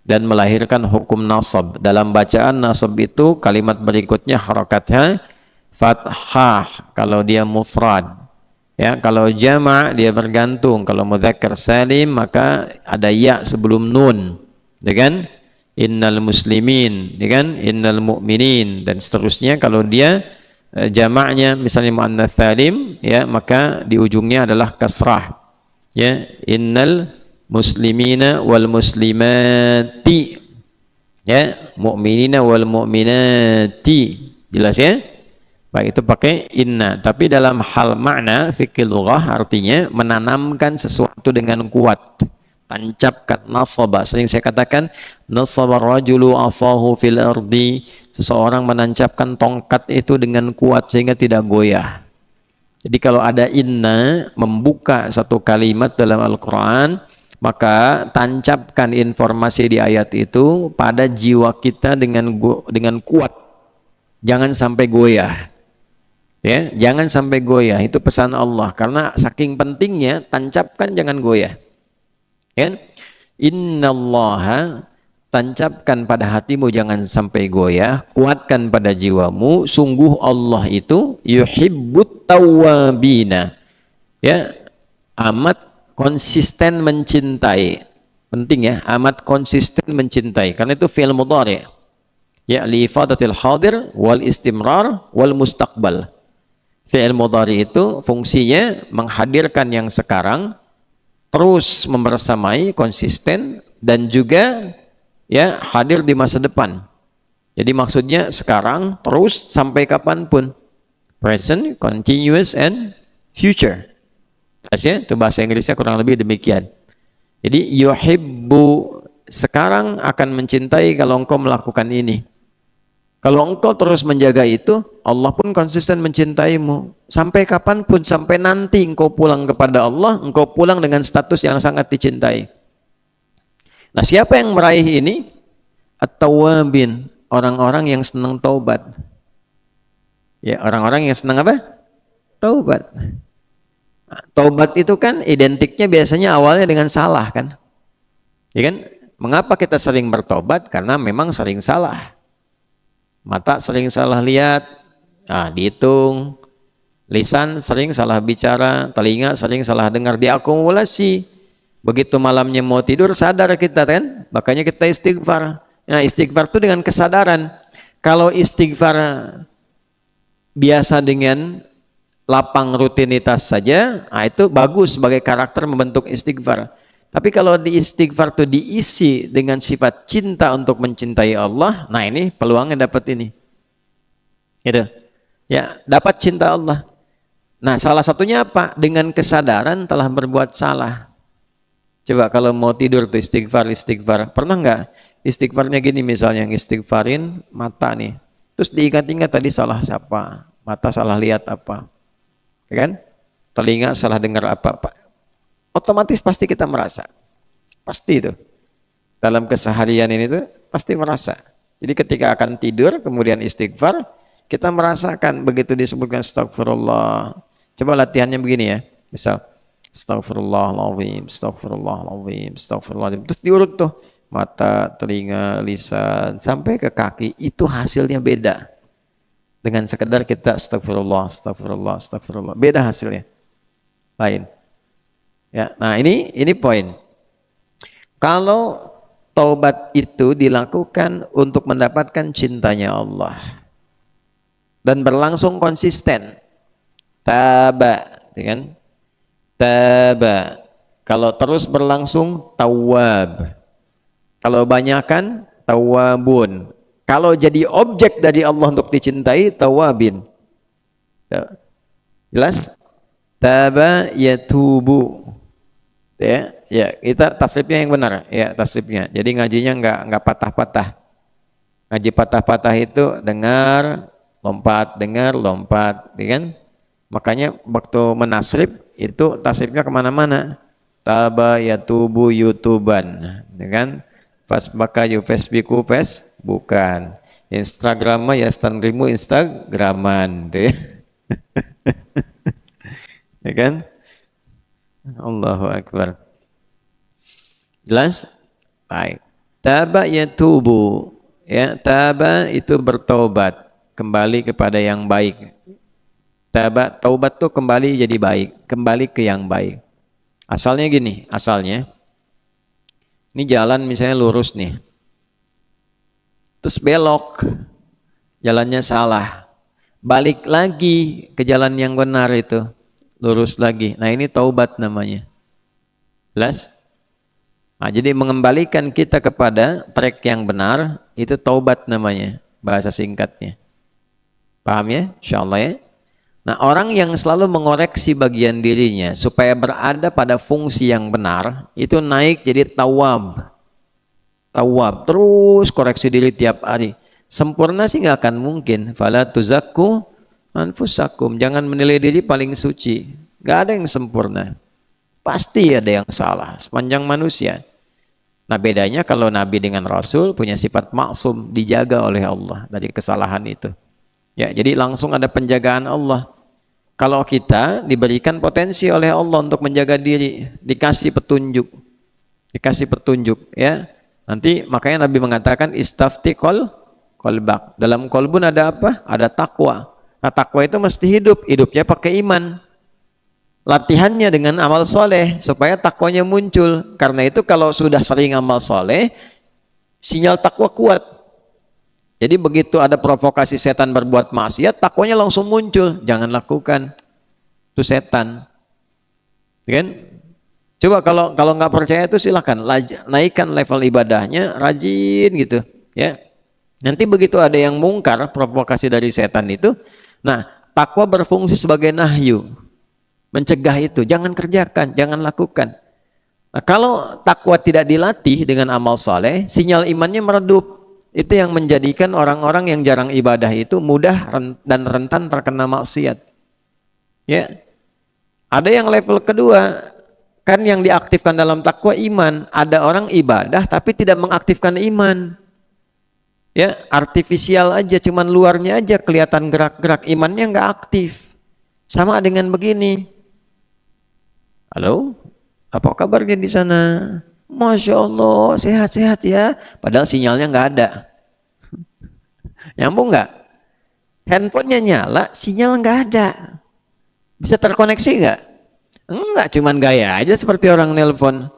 dan melahirkan hukum nasab. Dalam bacaan nasab itu kalimat berikutnya harakatnya fathah kalau dia mufrad. Ya, kalau jama' dia bergantung. Kalau mudzakkar salim maka ada ya sebelum nun. Ya kan? Innal muslimin, ya kan? Innal mu'minin dan seterusnya. Kalau dia jamaknya misalnya muannats salim, ya, maka di ujungnya adalah kasrah. Ya, innal muslimina wal muslimati, ya, mu'minina wal mu'minati. Jelas ya? Baik, itu pakai inna. Tapi dalam hal makna fikih lughah artinya menanamkan sesuatu dengan kuat. Tancapkan, nasaba. Sering saya katakan, nasaba rajulu asahu fil ardi. Seseorang menancapkan tongkat itu dengan kuat sehingga tidak goyah. Jadi kalau ada inna membuka satu kalimat dalam Al-Quran, maka tancapkan informasi di ayat itu pada jiwa kita dengan kuat. Jangan sampai goyah. Ya, jangan sampai goyah. Itu pesan Allah. Karena saking pentingnya, tancapkan jangan goyah. Ya, innallaha, tancapkan pada hatimu jangan sampai goyah, kuatkan pada jiwamu, sungguh Allah itu yuhibbut tawwabina, ya, amat konsisten mencintai. Penting ya, amat konsisten mencintai, karena itu fi'il mudhari', ya, li ifadatil hadir wal istimrar wal mustaqbal. Fi'il mudhari' itu fungsinya menghadirkan yang sekarang, terus membersamai, konsisten, dan juga ya hadir di masa depan. Jadi maksudnya sekarang terus sampai kapanpun. Present, continuous, and future. Jelas ya? Itu bahasa Inggrisnya kurang lebih demikian. Jadi yuhibbu, sekarang akan mencintai kalau engkau melakukan ini. Kalau engkau terus menjaga itu, Allah pun konsisten mencintaimu. Sampai kapanpun, sampai nanti engkau pulang kepada Allah, engkau pulang dengan status yang sangat dicintai. Nah, siapa yang meraih ini? At-tawwabin, orang-orang yang senang taubat. Ya, orang-orang yang senang apa? Taubat. Nah, taubat itu kan identiknya biasanya awalnya dengan salah kan? Ya kan? Mengapa kita sering bertobat? Karena memang sering salah. Mata sering salah lihat, dihitung. Lisan sering salah bicara, telinga sering salah dengar, diakumulasi. Begitu malamnya mau tidur, sadar kita kan, makanya kita istighfar. Nah, istighfar itu dengan kesadaran. Kalau istighfar biasa dengan lapang rutinitas saja, itu bagus sebagai karakter membentuk istighfar. Tapi kalau di istighfar itu diisi dengan sifat cinta untuk mencintai Allah, nah ini peluangnya dapat ini. Gitu. Ya, dapat cinta Allah. Nah, salah satunya apa? Dengan kesadaran telah berbuat salah. Coba kalau mau tidur tuh istighfar. Pernah nggak istighfarnya gini misalnya, istighfarin mata nih. Itu Terus diingat-ingat tadi salah siapa, mata salah lihat apa, ya kan? Telinga salah dengar apa, Pak. Otomatis pasti kita merasa. Pasti itu. Dalam keseharian ini tuh pasti merasa. Jadi ketika akan tidur kemudian istighfar, kita merasakan begitu disebutkan astagfirullah. Coba latihannya begini ya. Misal astagfirullahaladzim, astagfirullahaladzim, astagfirullahaladzim. Terus diurut tuh mata, telinga, lisan sampai ke kaki, itu hasilnya beda. Dengan sekedar kita astagfirullah, astagfirullah, astagfirullah. Beda hasilnya. Lain. Ya, nah ini poin. Kalau taubat itu dilakukan untuk mendapatkan cintanya Allah dan berlangsung konsisten, taba, kan? Taba. Kalau terus berlangsung, tawab. Kalau banyakan, tawabun. Kalau jadi objek dari Allah untuk dicintai, tawabin. Jelas? Taba yatubu. Ya, kita tasrifnya yang benar, ya tasrifnya. Jadi ngajinya enggak patah-patah. Ngaji patah-patah itu dengar, lompat, ya kan? Makanya waktu menasrif itu tasrifnya kemana-mana. Taba yatubu yutuban, ya kan? Fasbaka yufasbiku bukan. Instagram ya standrimu Instagraman, deh. Ya kan? Allahu Akbar. Jelas? Baik. Taba yatubu. Ya, taba itu bertobat, kembali kepada yang baik. Taubat tuh kembali jadi baik, kembali ke yang baik. Asalnya gini, ini jalan misalnya lurus nih. Terus belok. Jalannya salah. Balik lagi ke jalan yang benar itu. Lurus lagi. Nah, ini taubat namanya. Jelas? Nah, jadi mengembalikan kita kepada track yang benar, itu taubat namanya, bahasa singkatnya. Paham ya? Insyaallah ya. Nah, orang yang selalu mengoreksi bagian dirinya supaya berada pada fungsi yang benar, itu naik jadi tawab. Tawab, terus koreksi diri tiap hari. Sempurna sih nggak akan mungkin. Fala tuzakku anfusakum, jangan menilai diri paling suci. Nggak ada yang sempurna. Pasti ada yang salah, sepanjang manusia. Nah, bedanya kalau Nabi dengan Rasul punya sifat maksum, dijaga oleh Allah dari kesalahan itu. Ya, jadi langsung ada penjagaan Allah. Kalau kita diberikan potensi oleh Allah untuk menjaga diri, dikasih petunjuk, ya. Nanti makanya Nabi mengatakan istafti kolbak. Dalam kolbun ada apa? Ada takwa. Nah, takwa itu mesti hidupnya pakai iman. Latihannya dengan amal soleh supaya takwanya muncul. Karena itu kalau sudah sering amal soleh, sinyal takwa kuat. Jadi begitu ada provokasi setan berbuat maksiat, takwanya langsung muncul. Jangan lakukan. Itu setan. Kan? Coba kalau nggak percaya itu silakan naikkan level ibadahnya, rajin gitu, ya. Nanti begitu ada yang mungkar, provokasi dari setan itu, nah takwa berfungsi sebagai nahyu, mencegah itu, jangan kerjakan, jangan lakukan. Nah, kalau takwa tidak dilatih dengan amal soleh, sinyal imannya meredup. Itu yang menjadikan orang-orang yang jarang ibadah itu mudah dan rentan terkena maksiat. Ya, ada yang level kedua, kan yang diaktifkan dalam takwa iman. Ada orang ibadah tapi tidak mengaktifkan iman. Ya, artifisial aja, cuman luarnya aja kelihatan gerak-gerak, imannya nggak aktif. Sama dengan begini. Halo, apa kabarnya di sana? Masya Allah, sehat-sehat ya. Padahal sinyalnya nggak ada. Nyambung nggak? Handphonenya nyala, sinyal nggak ada. Bisa terkoneksi nggak? Enggak, cuman gaya aja seperti orang nelpon.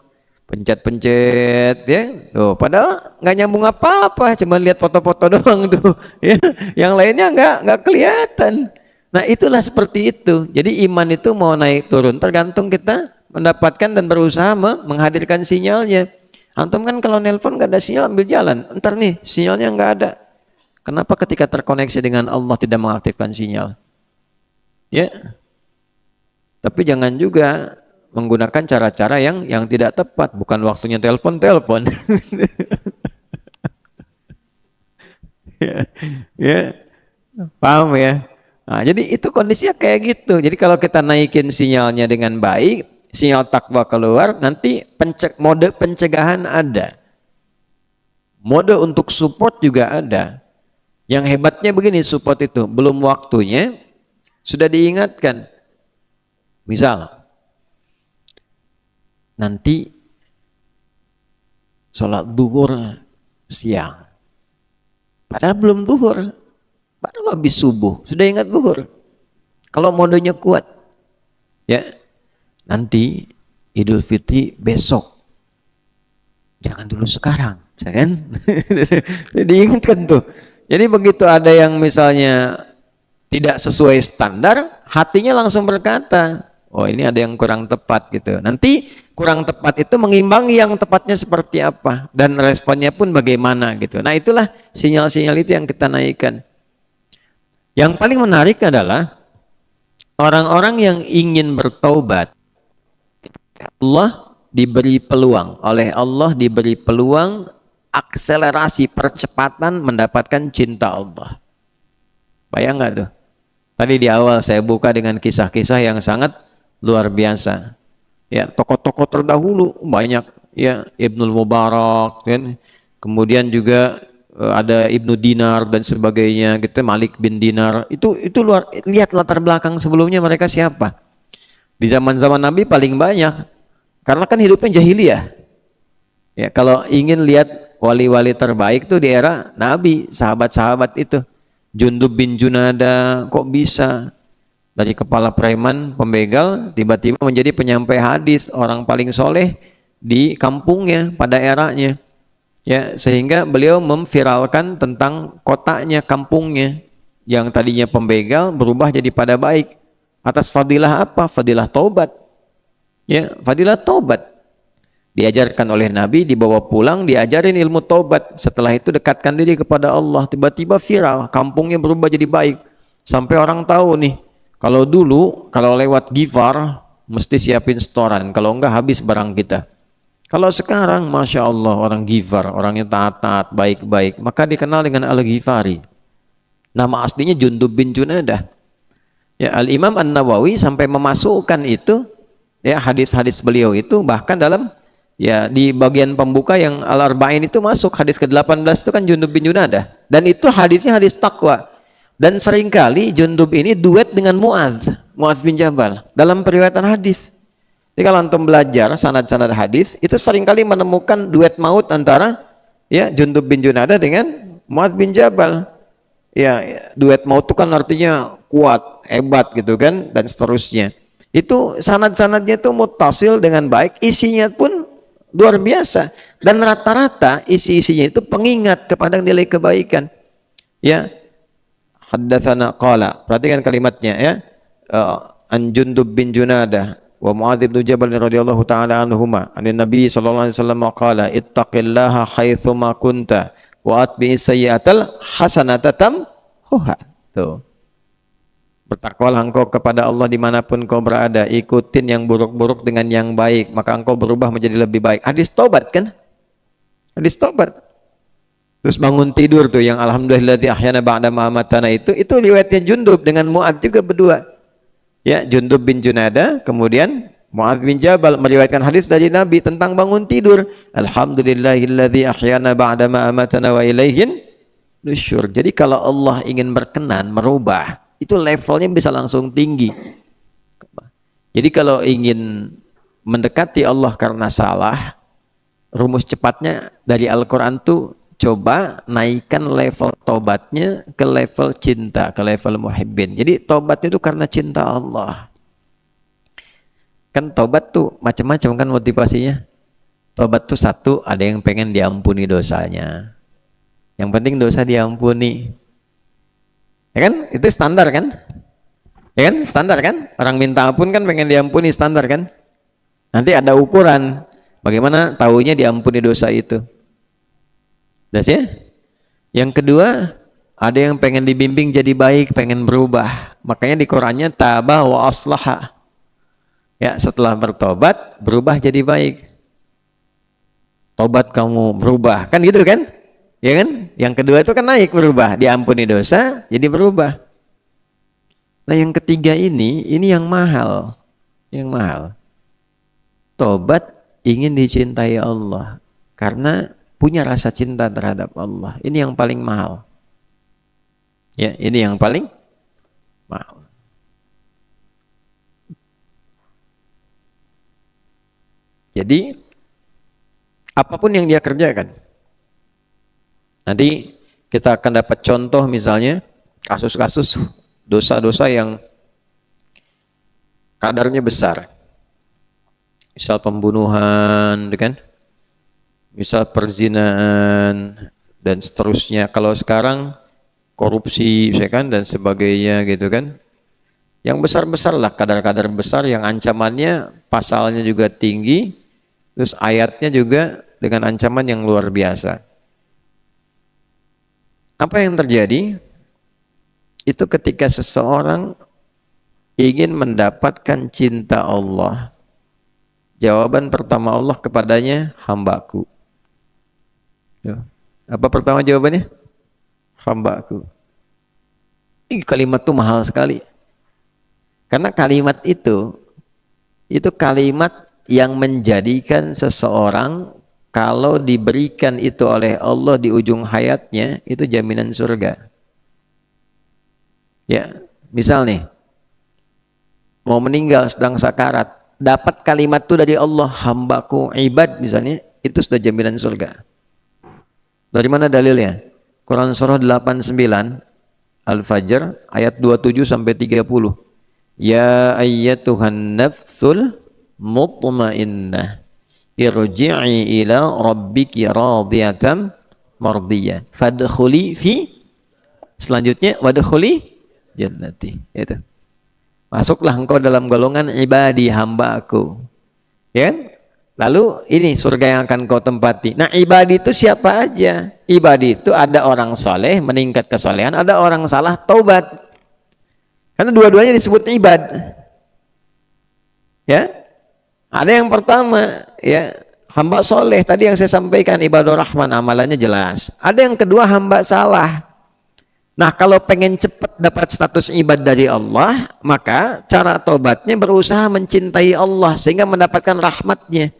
Pencet-pencet ya. Tuh, padahal nggak nyambung apa-apa, cuma lihat foto-foto doang tuh. Ya. Yang lainnya nggak kelihatan. Nah, itulah seperti itu. Jadi iman itu mau naik turun tergantung kita mendapatkan dan berusaha menghadirkan sinyalnya. Antum kan kalau nelpon nggak ada sinyal, ambil jalan. Entar nih sinyalnya nggak ada. Kenapa ketika terkoneksi dengan Allah tidak mengaktifkan sinyal? Ya. Tapi jangan juga menggunakan cara-cara yang tidak tepat. Bukan waktunya telepon. Ya. Paham ya? Nah, jadi itu kondisinya kayak gitu. Jadi kalau kita naikin sinyalnya dengan baik, sinyal takwa keluar, nanti mode pencegahan ada. Mode untuk support juga ada. Yang hebatnya begini support itu, belum waktunya sudah diingatkan. Misal, nanti sholat zuhur siang. Padahal belum zuhur, baru habis subuh, sudah ingat zuhur. Kalau modenya kuat, ya nanti Idul Fitri besok, jangan dulu sekarang, kan? Diingatkan tuh. Jadi begitu ada yang misalnya tidak sesuai standar, hatinya langsung berkata, oh ini ada yang kurang tepat gitu. Nanti kurang tepat itu mengimbangi yang tepatnya seperti apa dan responnya pun bagaimana gitu. Nah itulah sinyal-sinyal itu yang kita naikkan. Yang paling menarik adalah orang-orang yang ingin bertaubat, Allah diberi peluang, oleh Allah diberi peluang akselerasi percepatan mendapatkan cinta Allah. Bayang nggak tuh? Tadi di awal saya buka dengan kisah-kisah yang sangat luar biasa. Ya, tokoh-tokoh terdahulu banyak, ya, Ibnul Mubarak, kan? Kemudian juga ada Ibnu Dinar dan sebagainya, gitu, Malik bin Dinar. Itu luar, lihat latar belakang sebelumnya mereka siapa. Di zaman-zaman Nabi paling banyak. Karena kan hidupnya jahiliyah. Ya, kalau ingin lihat wali-wali terbaik tuh di era Nabi, sahabat-sahabat itu. Jundub bin Junada, kok bisa dari kepala preman pembegal tiba-tiba menjadi penyampai hadis, orang paling soleh di kampungnya pada eranya, ya, sehingga beliau memviralkan tentang kotanya, kampungnya yang tadinya pembegal berubah jadi pada baik atas fadilah apa? Fadilah taubat, ya, fadilah taubat. Diajarkan oleh Nabi, dibawa pulang, diajarin ilmu taubat. Setelah itu dekatkan diri kepada Allah. Tiba-tiba viral, kampungnya berubah jadi baik. Sampai orang tahu nih, kalau dulu, kalau lewat Gifar, mesti siapin setoran. Kalau enggak habis barang kita. Kalau sekarang, Masya Allah, orang Gifar, orangnya taat-taat, baik-baik. Maka dikenal dengan Al-Ghifari. Nama aslinya Jundub bin Junadah. Ya, Al-Imam An-Nawawi sampai memasukkan itu, ya, hadis-hadis beliau itu, bahkan dalam, ya, di bagian pembuka yang Al-Arba'in itu masuk hadis ke-18 itu kan Jundub bin Junadah, dan itu hadisnya hadis takwa, dan seringkali Jundub ini duet dengan Muadz bin Jabal dalam periwayatan hadis. Jadi kalau antum belajar sanad-sanad hadis itu seringkali menemukan duet maut antara, ya, Jundub bin Junadah dengan Muadz bin Jabal. Ya, duet maut itu kan artinya kuat, hebat gitu kan, dan seterusnya. Itu sanad-sanadnya itu muttasil dengan baik, isinya pun luar biasa, dan rata-rata isi-isinya itu pengingat kepada nilai kebaikan. Ya, haddatsana qala, perhatikan kalimatnya, ya, an Jundub bin Junadah wa Muadz bin Jabal radhiyallahu taala anhuma anin Nabi sallallahu alaihi wasallam qala ittaqillaha haitsuma kunta wa atbi'is sayyi'atal hasanata tamhuha. Tuh, bertakwalah engkau kepada Allah dimanapun kau berada, ikutin yang buruk-buruk dengan yang baik, maka engkau berubah menjadi lebih baik. Hadis taubat kan? Hadis taubat. Terus bangun tidur tuh yang alhamdulillahilladzi ahyana ba'da ma amatana, itu riwayatnya Jundub dengan Muadz juga berdua. Ya, Jundub bin Junada, kemudian Muadz bin Jabal meriwayatkan hadis dari Nabi tentang bangun tidur. Alhamdulillahilladzi ahyana ba'da ma amatana wa ilaihin nusyur. Jadi kalau Allah ingin berkenan merubah, itu levelnya bisa langsung tinggi. Jadi kalau ingin mendekati Allah karena salah, rumus cepatnya dari Al-Quran tuh coba naikkan level tobatnya ke level cinta, ke level muhibbin. Jadi tobat itu karena cinta Allah. Kan tobat tuh macam-macam kan motivasinya. Tobat tuh satu, ada yang pengen diampuni dosanya. Yang penting dosa diampuni. Ya kan? Itu standar kan? Ya kan? Standar kan? Orang minta ampun kan pengen diampuni, standar kan? Nanti ada ukuran. Bagaimana taunya diampuni dosa itu? Das ya? Yang kedua, ada yang pengen dibimbing jadi baik, pengen berubah. Makanya di Qur'annya taba wa aslaha. Ya, setelah bertobat, berubah jadi baik. Tobat kamu berubah. Kan gitu kan? Ya kan? Yang kedua itu kan naik berubah, diampuni dosa jadi berubah. Nah, yang ketiga ini yang mahal. Yang mahal. Tobat ingin dicintai Allah karena punya rasa cinta terhadap Allah. Ini yang paling mahal. Ya, ini yang paling mahal. Jadi apapun yang dia kerjakan, nanti kita akan dapat contoh misalnya kasus-kasus dosa-dosa yang kadarnya besar. Misal pembunuhan, kan? Misal perzinahan dan seterusnya. Kalau sekarang korupsi, kan, dan sebagainya gitu kan. Yang besar-besar lah, kadar-kadar besar yang ancamannya, pasalnya juga tinggi, terus ayatnya juga dengan ancaman yang luar biasa. Apa yang terjadi? Itu ketika seseorang ingin mendapatkan cinta Allah. Jawaban pertama Allah kepadanya, hambaku. Ya. Apa pertama jawabannya? Hambaku. Ini kalimat itu mahal sekali. Karena kalimat itu kalimat yang menjadikan seseorang kalau diberikan itu oleh Allah di ujung hayatnya, itu jaminan surga. Ya, misal nih, mau meninggal sedang sakarat, dapat kalimat itu dari Allah, hambaku ibad misalnya, itu sudah jaminan surga. Dari mana dalilnya? Quran surah 89 Al-Fajr ayat 27 sampai 30. Ya ayyatuhan nafsul mutmainnah irji'i ila rabbiki radiyatan mardiyah fadkhuli fi, selanjutnya wadkhuli jannati. Itu. Masuklah engkau dalam golongan ibadi, hamba-Aku. Ya? Lalu ini surga yang akan kau tempati. Nah, ibadi itu siapa aja? Ibadi itu ada orang soleh, meningkat kesolehan, ada orang salah, taubat. Karena dua-duanya disebut ibad. Ya? Ada yang pertama, ya, hamba soleh, tadi yang saya sampaikan, ibadur rahman, amalannya jelas. Ada yang kedua, hamba salah. Nah, kalau pengen cepat dapat status ibad dari Allah, maka cara tobatnya berusaha mencintai Allah sehingga mendapatkan rahmatnya.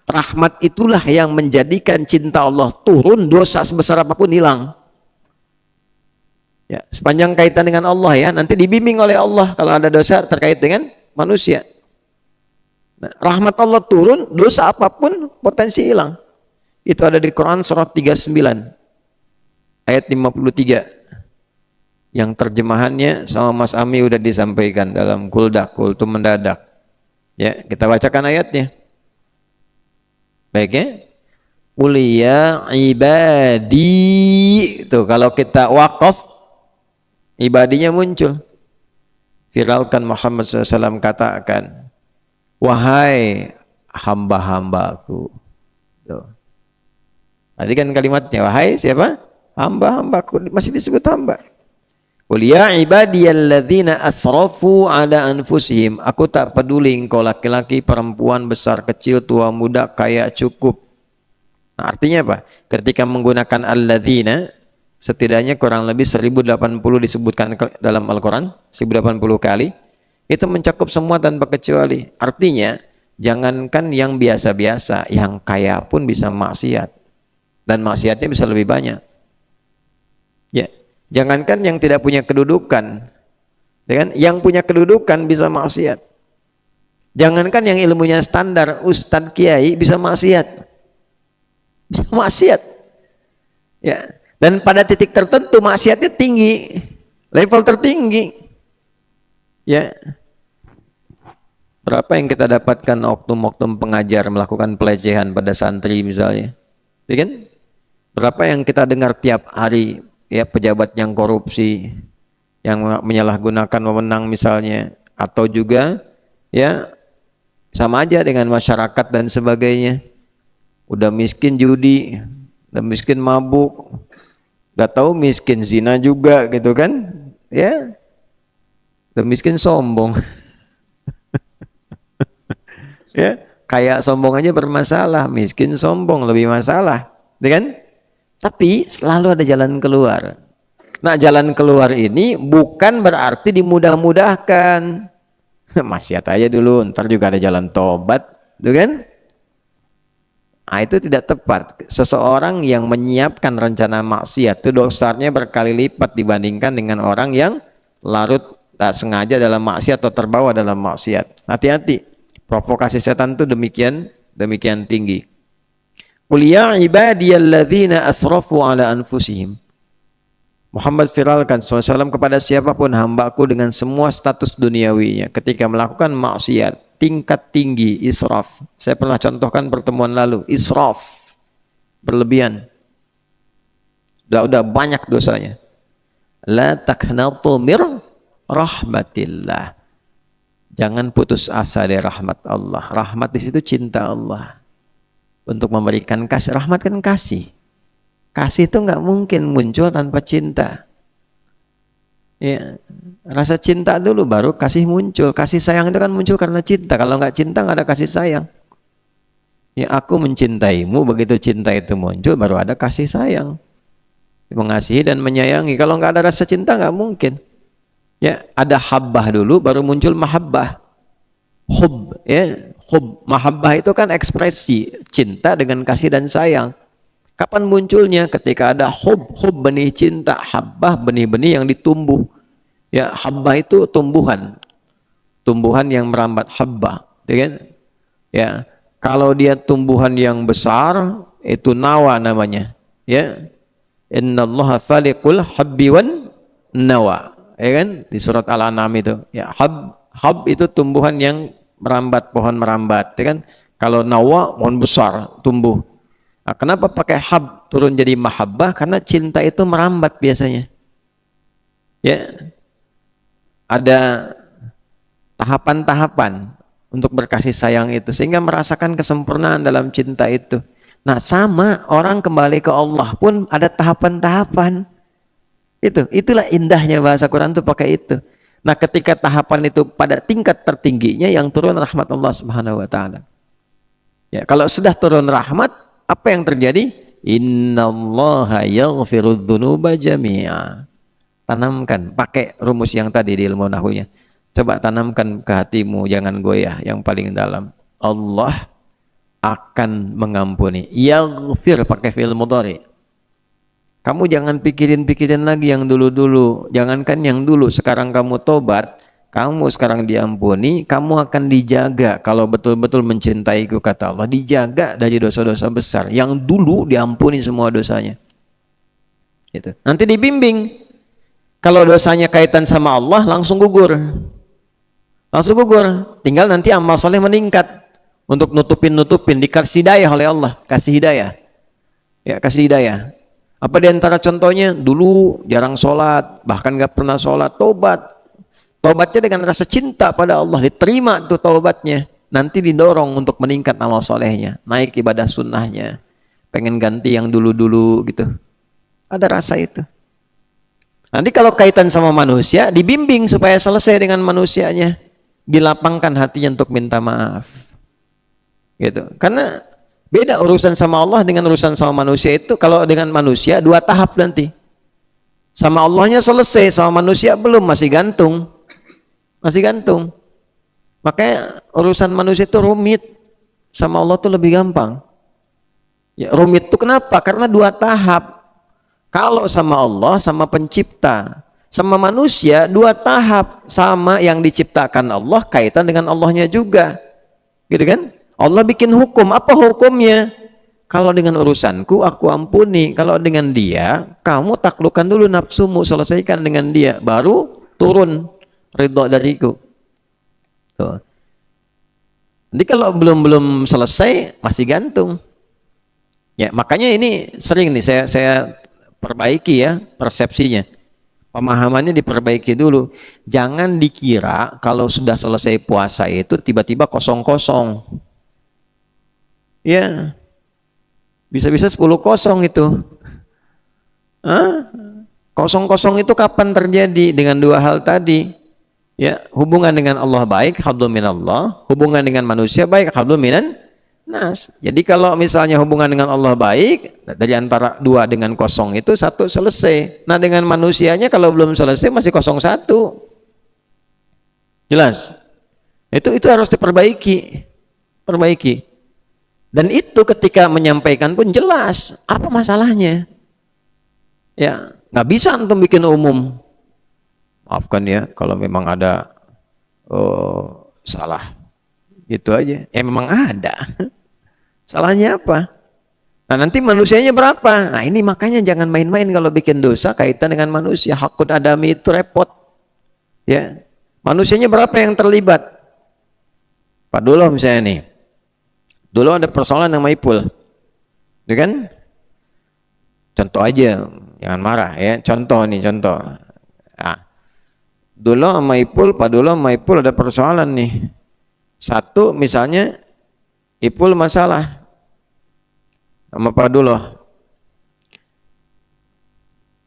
Rahmat itulah yang menjadikan cinta Allah turun, dosa sebesar apapun hilang. Ya, sepanjang kaitan dengan Allah ya, nanti dibimbing oleh Allah kalau ada dosa terkait dengan manusia. Nah, rahmat Allah turun, dosa apapun potensi hilang. Itu ada di Quran surat 39 ayat 53. Yang terjemahannya sama Mas Ami udah disampaikan dalam kuldak, kultum mendadak. Ya, kita bacakan ayatnya. Baik ya. Uliya ibadi. Tuh, kalau kita wakaf, ibadinya muncul. Viralkan Muhammad SAW katakan, wahai hamba-hambaku. Tuh. Tadi kan kalimatnya, wahai siapa? Hamba-hambaku, masih disebut hamba. Qul ya ibadiyalladzina asrafu ala anfusihim. Aku tak peduli engkau laki-laki, perempuan, besar, kecil, tua, muda, kaya, cukup. Nah, artinya apa? Ketika menggunakan alladzina, setidaknya kurang lebih 1080 disebutkan dalam Al-Quran, 1080 kali. Itu mencakup semua tanpa kecuali. Artinya, jangankan yang biasa-biasa, yang kaya pun bisa maksiat. Dan maksiatnya bisa lebih banyak. Ya. Jangankan yang tidak punya kedudukan, dengan yang punya kedudukan bisa maksiat. Jangankan yang ilmunya standar, ustadz kiai bisa maksiat, bisa maksiat. Ya, dan pada titik tertentu maksiatnya tinggi, level tertinggi. Ya, berapa yang kita dapatkan oknum-oknum pengajar melakukan pelecehan pada santri misalnya, ya kan? Berapa yang kita dengar tiap hari? Ya, pejabat yang korupsi, yang menyalahgunakan wewenang misalnya, atau juga ya sama aja dengan masyarakat dan sebagainya. Udah miskin judi, udah miskin mabuk, udah tahu miskin zina juga gitu kan, ya, udah miskin sombong. Ya, kayak sombong aja bermasalah, miskin sombong lebih masalah, kan? Tapi selalu ada jalan keluar. Nah, jalan keluar ini bukan berarti dimudah-mudahkan. Maksiat aja dulu, ntar juga ada jalan tobat, tuh kan? Nah, itu tidak tepat. Seseorang yang menyiapkan rencana maksiat itu dosanya berkali lipat dibandingkan dengan orang yang larut tak sengaja dalam maksiat atau terbawa dalam maksiat. Hati-hati, provokasi setan itu demikian tinggi. Qul ya ibadiyalladzina asrafu ala anfusihim. Muhammad firalkan SAW kepada siapapun hambaku dengan semua status duniawinya ketika melakukan maksiat tingkat tinggi israf. Saya pernah contohkan pertemuan lalu, israf berlebihan. Udah banyak dosanya. La taqnatu mir rahmatillah. Jangan putus asa dari rahmat Allah. Rahmat di situ cinta Allah. Untuk memberikan kasih, rahmat kan kasih. Kasih itu nggak mungkin muncul tanpa cinta. Ya, rasa cinta dulu baru kasih muncul. Kasih sayang itu kan muncul karena cinta. Kalau nggak cinta nggak ada kasih sayang. Ya, aku mencintaimu, begitu cinta itu muncul baru ada kasih sayang. Mengasihi dan menyayangi. Kalau nggak ada rasa cinta nggak mungkin. Ya, ada habbah dulu baru muncul mahabbah. Hub, ya, hub, mahabbah itu kan ekspresi cinta dengan kasih dan sayang. Kapan munculnya? Ketika ada hub benih cinta, habbah benih-benih yang ditumbuh. Ya, habbah itu tumbuhan yang merambat, habbah, ya kan? Ya, kalau dia tumbuhan yang besar itu nawa namanya. Ya, innallaha faliqul habbi wan nawa, ya kan? Di surat Al-An'am itu. Ya, hab itu tumbuhan yang merambat, pohon merambat, ya kan? Kalau nawa pohon besar tumbuh. Nah, kenapa pakai hab turun jadi mahabbah? Karena cinta itu merambat biasanya. Ya, ada tahapan-tahapan untuk berkasih sayang itu sehingga merasakan kesempurnaan dalam cinta itu. Nah, sama orang kembali ke Allah pun ada tahapan-tahapan. Itulah indahnya bahasa Quran itu pakai itu. Nah, ketika tahapan itu pada tingkat tertingginya yang turun rahmat Allah Subhanahu wa taala. Ya, kalau sudah turun rahmat, apa yang terjadi? Innallaha yaghfirudz dzunuba jami'a. Tanamkan, pakai rumus yang tadi di ilmu nahwunya. Coba tanamkan ke hatimu, jangan goyah, yang paling dalam. Allah akan mengampuni. Yaghfir pakai fi'il mudhari. Kamu jangan pikirin lagi yang dulu-dulu. Jangankan yang dulu, sekarang kamu tobat, kamu sekarang diampuni, kamu akan dijaga kalau betul-betul mencintaiku, kata Allah. Dijaga dari dosa-dosa besar. Yang dulu diampuni semua dosanya. Gitu. Nanti dibimbing. Kalau dosanya kaitan sama Allah, langsung gugur. Langsung gugur. Tinggal nanti amal soleh meningkat. Untuk nutupin, dikasih hidayah oleh Allah. Kasih hidayah. Ya, kasih hidayah. Apa diantara contohnya? Dulu jarang sholat, bahkan gak pernah sholat, tobat. Tobatnya dengan rasa cinta pada Allah, diterima tuh tobatnya. Nanti didorong untuk meningkat amal solehnya, naik ibadah sunnahnya, pengen ganti yang dulu-dulu gitu. Ada rasa itu. Nanti kalau kaitan sama manusia, dibimbing supaya selesai dengan manusianya, dilapangkan hatinya untuk minta maaf. Gitu. Karena beda urusan sama Allah dengan urusan sama manusia itu. Kalau dengan manusia dua tahap nanti. Sama Allahnya selesai, sama manusia belum, masih gantung. Masih gantung. Makanya urusan manusia itu rumit. Sama Allah itu lebih gampang. Ya, rumit itu kenapa? Karena dua tahap. Kalau sama Allah, sama pencipta. Sama manusia, dua tahap. Sama yang diciptakan Allah, kaitan dengan Allahnya juga. Gitu kan? Allah bikin hukum. Apa hukumnya? Kalau dengan urusanku, aku ampuni. Kalau dengan dia, kamu taklukkan dulu nafsumu, selesaikan dengan dia. Baru turun ridho dariku. Tuh. Jadi kalau belum selesai, masih gantung. Ya, makanya ini sering nih saya perbaiki ya persepsinya. Pemahamannya diperbaiki dulu. Jangan dikira kalau sudah selesai puasa itu tiba-tiba kosong-kosong. Ya, bisa-bisa 10 kosong itu. Kosong-kosong itu kapan terjadi? Dengan dua hal tadi. Ya, hubungan dengan Allah baik, hablum minallah. Hubungan dengan manusia baik, hablum minan nas. Jadi kalau misalnya hubungan dengan Allah baik, dari antara 2 dengan kosong itu 1 selesai. Nah dengan manusianya kalau belum selesai masih kosong 1. Jelas? Itu harus diperbaiki. Perbaiki. Dan itu ketika menyampaikan pun jelas apa masalahnya. Ya, nggak bisa antum bikin umum. Maafkan ya kalau memang ada salah. Gitu aja. Ya memang ada. Salahnya apa? Nah nanti manusianya berapa? Nah ini makanya jangan main-main kalau bikin dosa kaitan dengan manusia. Hakun adami itu repot. Ya, manusianya berapa yang terlibat? Pak Duloh misalnya nih. Dulu ada persoalan yang Maipul. Ya kan? Contoh aja, jangan marah ya. Contoh nih, contoh. Nah, dulu sama Ipul, Pak Duloh sama Ipul ada persoalan nih. Satu misalnya Ipul masalah sama Pak Duloh.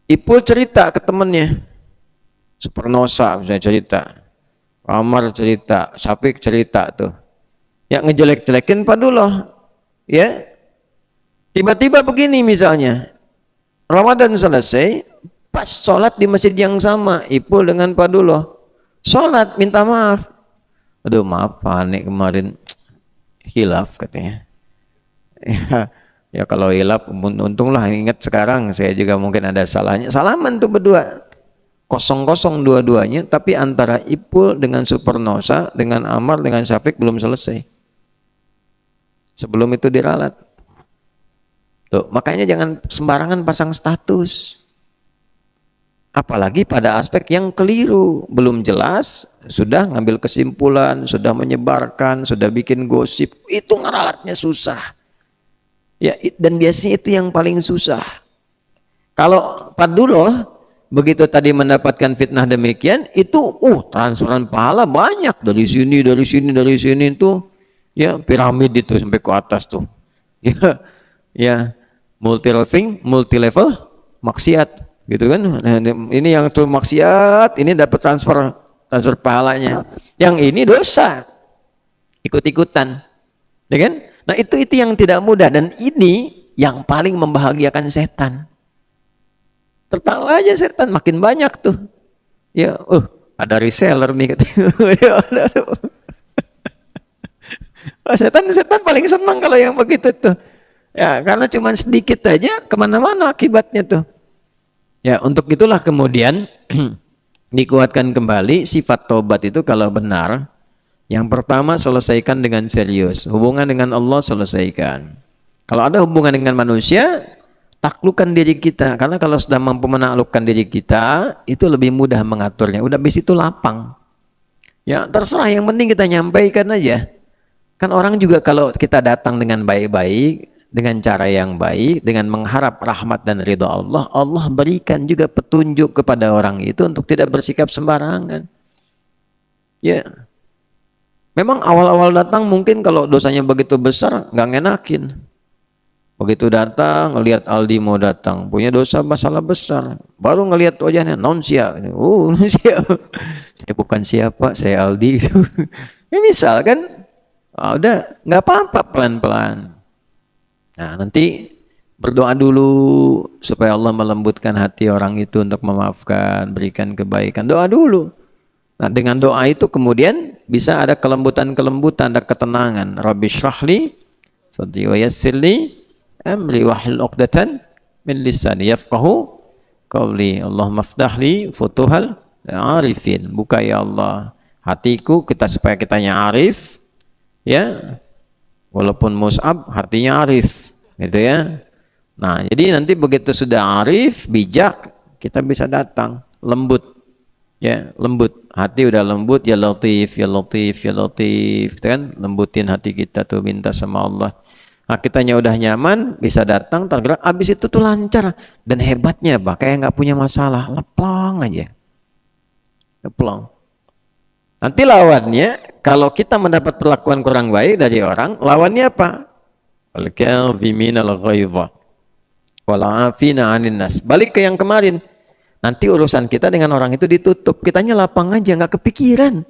Ipul cerita ke temennya. Supernosa misalnya cerita. Amar cerita, Syafiq cerita tuh. Ya ngejelek-jelekin Pak Duloh. Ya. Tiba-tiba begini misalnya. Ramadan selesai, pas sholat di masjid yang sama, Ipul dengan Pak Duloh. Sholat minta maaf. Aduh maaf panik kemarin hilaf katanya. Ya kalau hilaf untunglah ingat sekarang saya juga mungkin ada salahnya. Salaman tuh berdua. Kosong-kosong dua-duanya, tapi antara Ipul dengan Supernosa, dengan Amar, dengan Syafiq belum selesai. Sebelum itu diralat. Tuh, makanya jangan sembarangan pasang status. Apalagi pada aspek yang keliru, belum jelas, sudah ngambil kesimpulan, sudah menyebarkan, sudah bikin gosip, itu ngeralatnya susah. Ya, dan biasanya itu yang paling susah. Kalau Pak Duloh begitu tadi mendapatkan fitnah demikian, itu transferan pahala banyak dari sini, dari sini, dari sini itu, ya piramid itu sampai ke atas tuh. Ya, ya multi level maksiat gitu kan. Nah, ini yang tuh maksiat, ini dapat transfer pahalanya. Yang ini dosa. Ikut-ikutan. Ya kan? Nah, itu yang tidak mudah dan ini yang paling membahagiakan setan. Tertawa aja setan makin banyak tuh. Ya, ada reseller nih katanya. Setan paling senang kalau yang begitu tuh. Ya, karena cuma sedikit aja kemana-mana akibatnya tuh. Ya, untuk itulah kemudian dikuatkan kembali sifat tobat itu kalau benar. Yang pertama selesaikan dengan serius. Hubungan dengan Allah selesaikan. Kalau ada hubungan dengan manusia, taklukkan diri kita. Karena kalau sudah mampu menaklukkan diri kita, itu lebih mudah mengaturnya. Udah habis itu lapang. Ya, terserah yang penting kita nyampaikan aja. Kan orang juga kalau kita datang dengan baik-baik, dengan cara yang baik, dengan mengharap rahmat dan ridha Allah, Allah berikan juga petunjuk kepada orang itu untuk tidak bersikap sembarangan. Ya, memang awal-awal datang mungkin kalau dosanya begitu besar, nggak ngenakin. Begitu datang, ngelihat Aldi mau datang, punya dosa masalah besar, baru ngelihat wajahnya, non siap, siap. Saya bukan siapa, saya Aldi. Ini misal kan, udah nggak apa-apa pelan-pelan. Nah, nanti berdoa dulu supaya Allah melembutkan hati orang itu untuk memaafkan, berikan kebaikan. Doa dulu. Nah, dengan doa itu kemudian bisa ada kelembutan-kelembutan, ada ketenangan. Rabbi syrahli sadri wa yassirli amri wahlul 'uqdatan min lisani yafqahu qawli. Allahumma ftahli futuhal arifin. Buka ya Allah hatiku supaya kitanya arif, ya. Walaupun Mus'ab hatinya arif, gitu ya. Nah, jadi nanti begitu sudah arif, bijak, kita bisa datang, lembut. Ya, lembut. Hati udah lembut, ya latif, ya latif, ya latif, gitu kan? Lembutin hati kita tuh, minta sama Allah. Nah, kitanya udah nyaman, bisa datang, tergerak, habis itu tuh lancar. Dan hebatnya, kayak nggak punya masalah, leplong aja. Leplong. Nanti lawannya, kalau kita mendapat perlakuan kurang baik dari orang, lawannya apa? Al-kadhimina al-ghaidha wal 'afina 'anil nas. Balik ke yang kemarin. Nanti urusan kita dengan orang itu ditutup. Kitanya lapang aja, nggak kepikiran.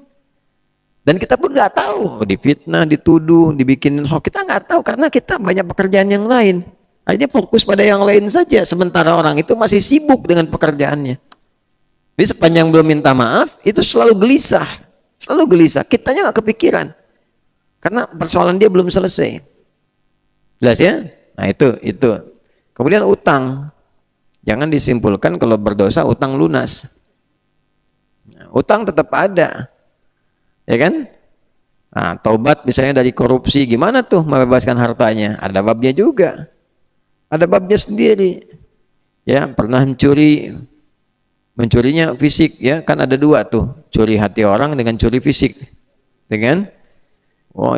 Dan kita pun nggak tahu, difitnah, dituduh, dibikinin hoax, kita nggak tahu karena kita banyak pekerjaan yang lain. Akhirnya fokus pada yang lain saja, sementara orang itu masih sibuk dengan pekerjaannya. Jadi sepanjang belum minta maaf, itu selalu gelisah, selalu gelisah. Kitanya nggak kepikiran, karena persoalan dia belum selesai. Jelas ya? Nah itu. Kemudian utang, jangan disimpulkan kalau berdosa utang lunas. Nah, utang tetap ada. Ya kan? Nah, taubat misalnya dari korupsi, gimana tuh membebaskan hartanya? Ada babnya juga. Ada babnya sendiri. Ya, pernah mencurinya fisik, ya kan ada dua tuh, curi hati orang dengan curi fisik. Dengan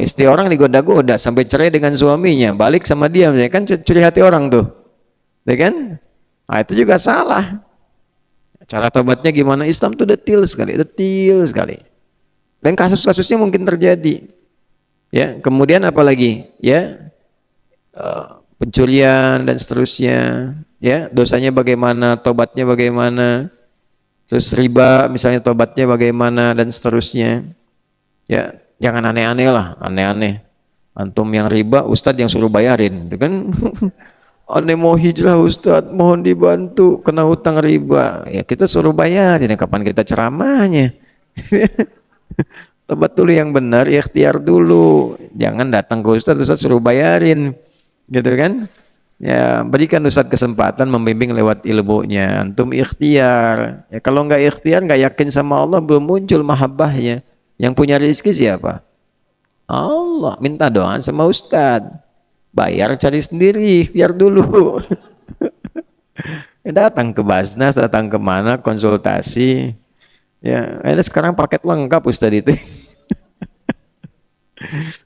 istri orang digoda-goda sampai cerai dengan suaminya, balik sama dia, ya kan curi hati orang tuh. Ya kan? Nah, itu juga salah. Cara taubatnya gimana? Islam tuh detil sekali, detil sekali. Dan kasus-kasusnya mungkin terjadi. Ya, kemudian apalagi? Ya, pencurian dan seterusnya. Ya, dosanya bagaimana? Tobatnya bagaimana? Terus riba, misalnya tobatnya bagaimana dan seterusnya. Ya, jangan aneh-aneh lah, aneh-aneh. Antum yang riba, ustadz yang suruh bayarin, itu kan? Aneh mau hijrah ustadz, mohon dibantu, kena hutang riba. Ya kita suruh bayarin, kapan kita ceramahnya? Tobat dulu yang benar, ikhtiar dulu. Jangan datang ke ustadz suruh bayarin. Gitu kan? Ya, berikan ustadz kesempatan membimbing lewat ilmunya. Antum ikhtiar. Ya kalau nggak ikhtiar, nggak yakin sama Allah, belum muncul mahabbahnya. Yang punya rezeki siapa? Allah. Minta doa sama ustadz. Bayar cari sendiri, ikhtiar dulu. Datang ke Basnas, datang ke mana, konsultasi. Ya, ada sekarang paket lengkap ustadz itu.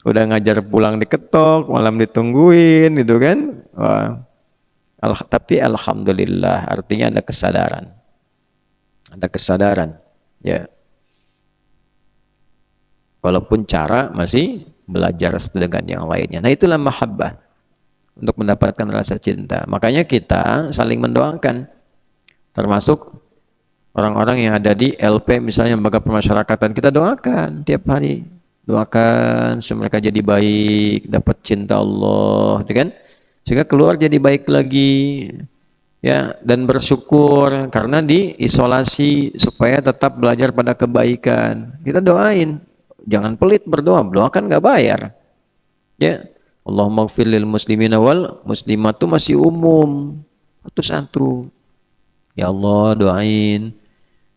Udah ngajar pulang diketok, malam ditungguin gitu kan. Wah. Tapi alhamdulillah, artinya ada kesadaran. Ada kesadaran. Ya. Walaupun cara masih belajar dengan yang lainnya. Nah, itulah mahabbah untuk mendapatkan rasa cinta. Makanya kita saling mendoakan. Termasuk orang-orang yang ada di LP misalnya lembaga pemasyarakatan, kita doakan tiap hari. Doakan supaya mereka jadi baik, dapat cinta Allah, kan? Sehingga keluar jadi baik lagi, ya, dan bersyukur karena diisolasi supaya tetap belajar pada kebaikan. Kita doain, jangan pelit berdoa, doa kan nggak bayar, ya. Allahumma ighfir lil muslimina wal muslimat itu masih umum, satu-satu. Ya Allah doain.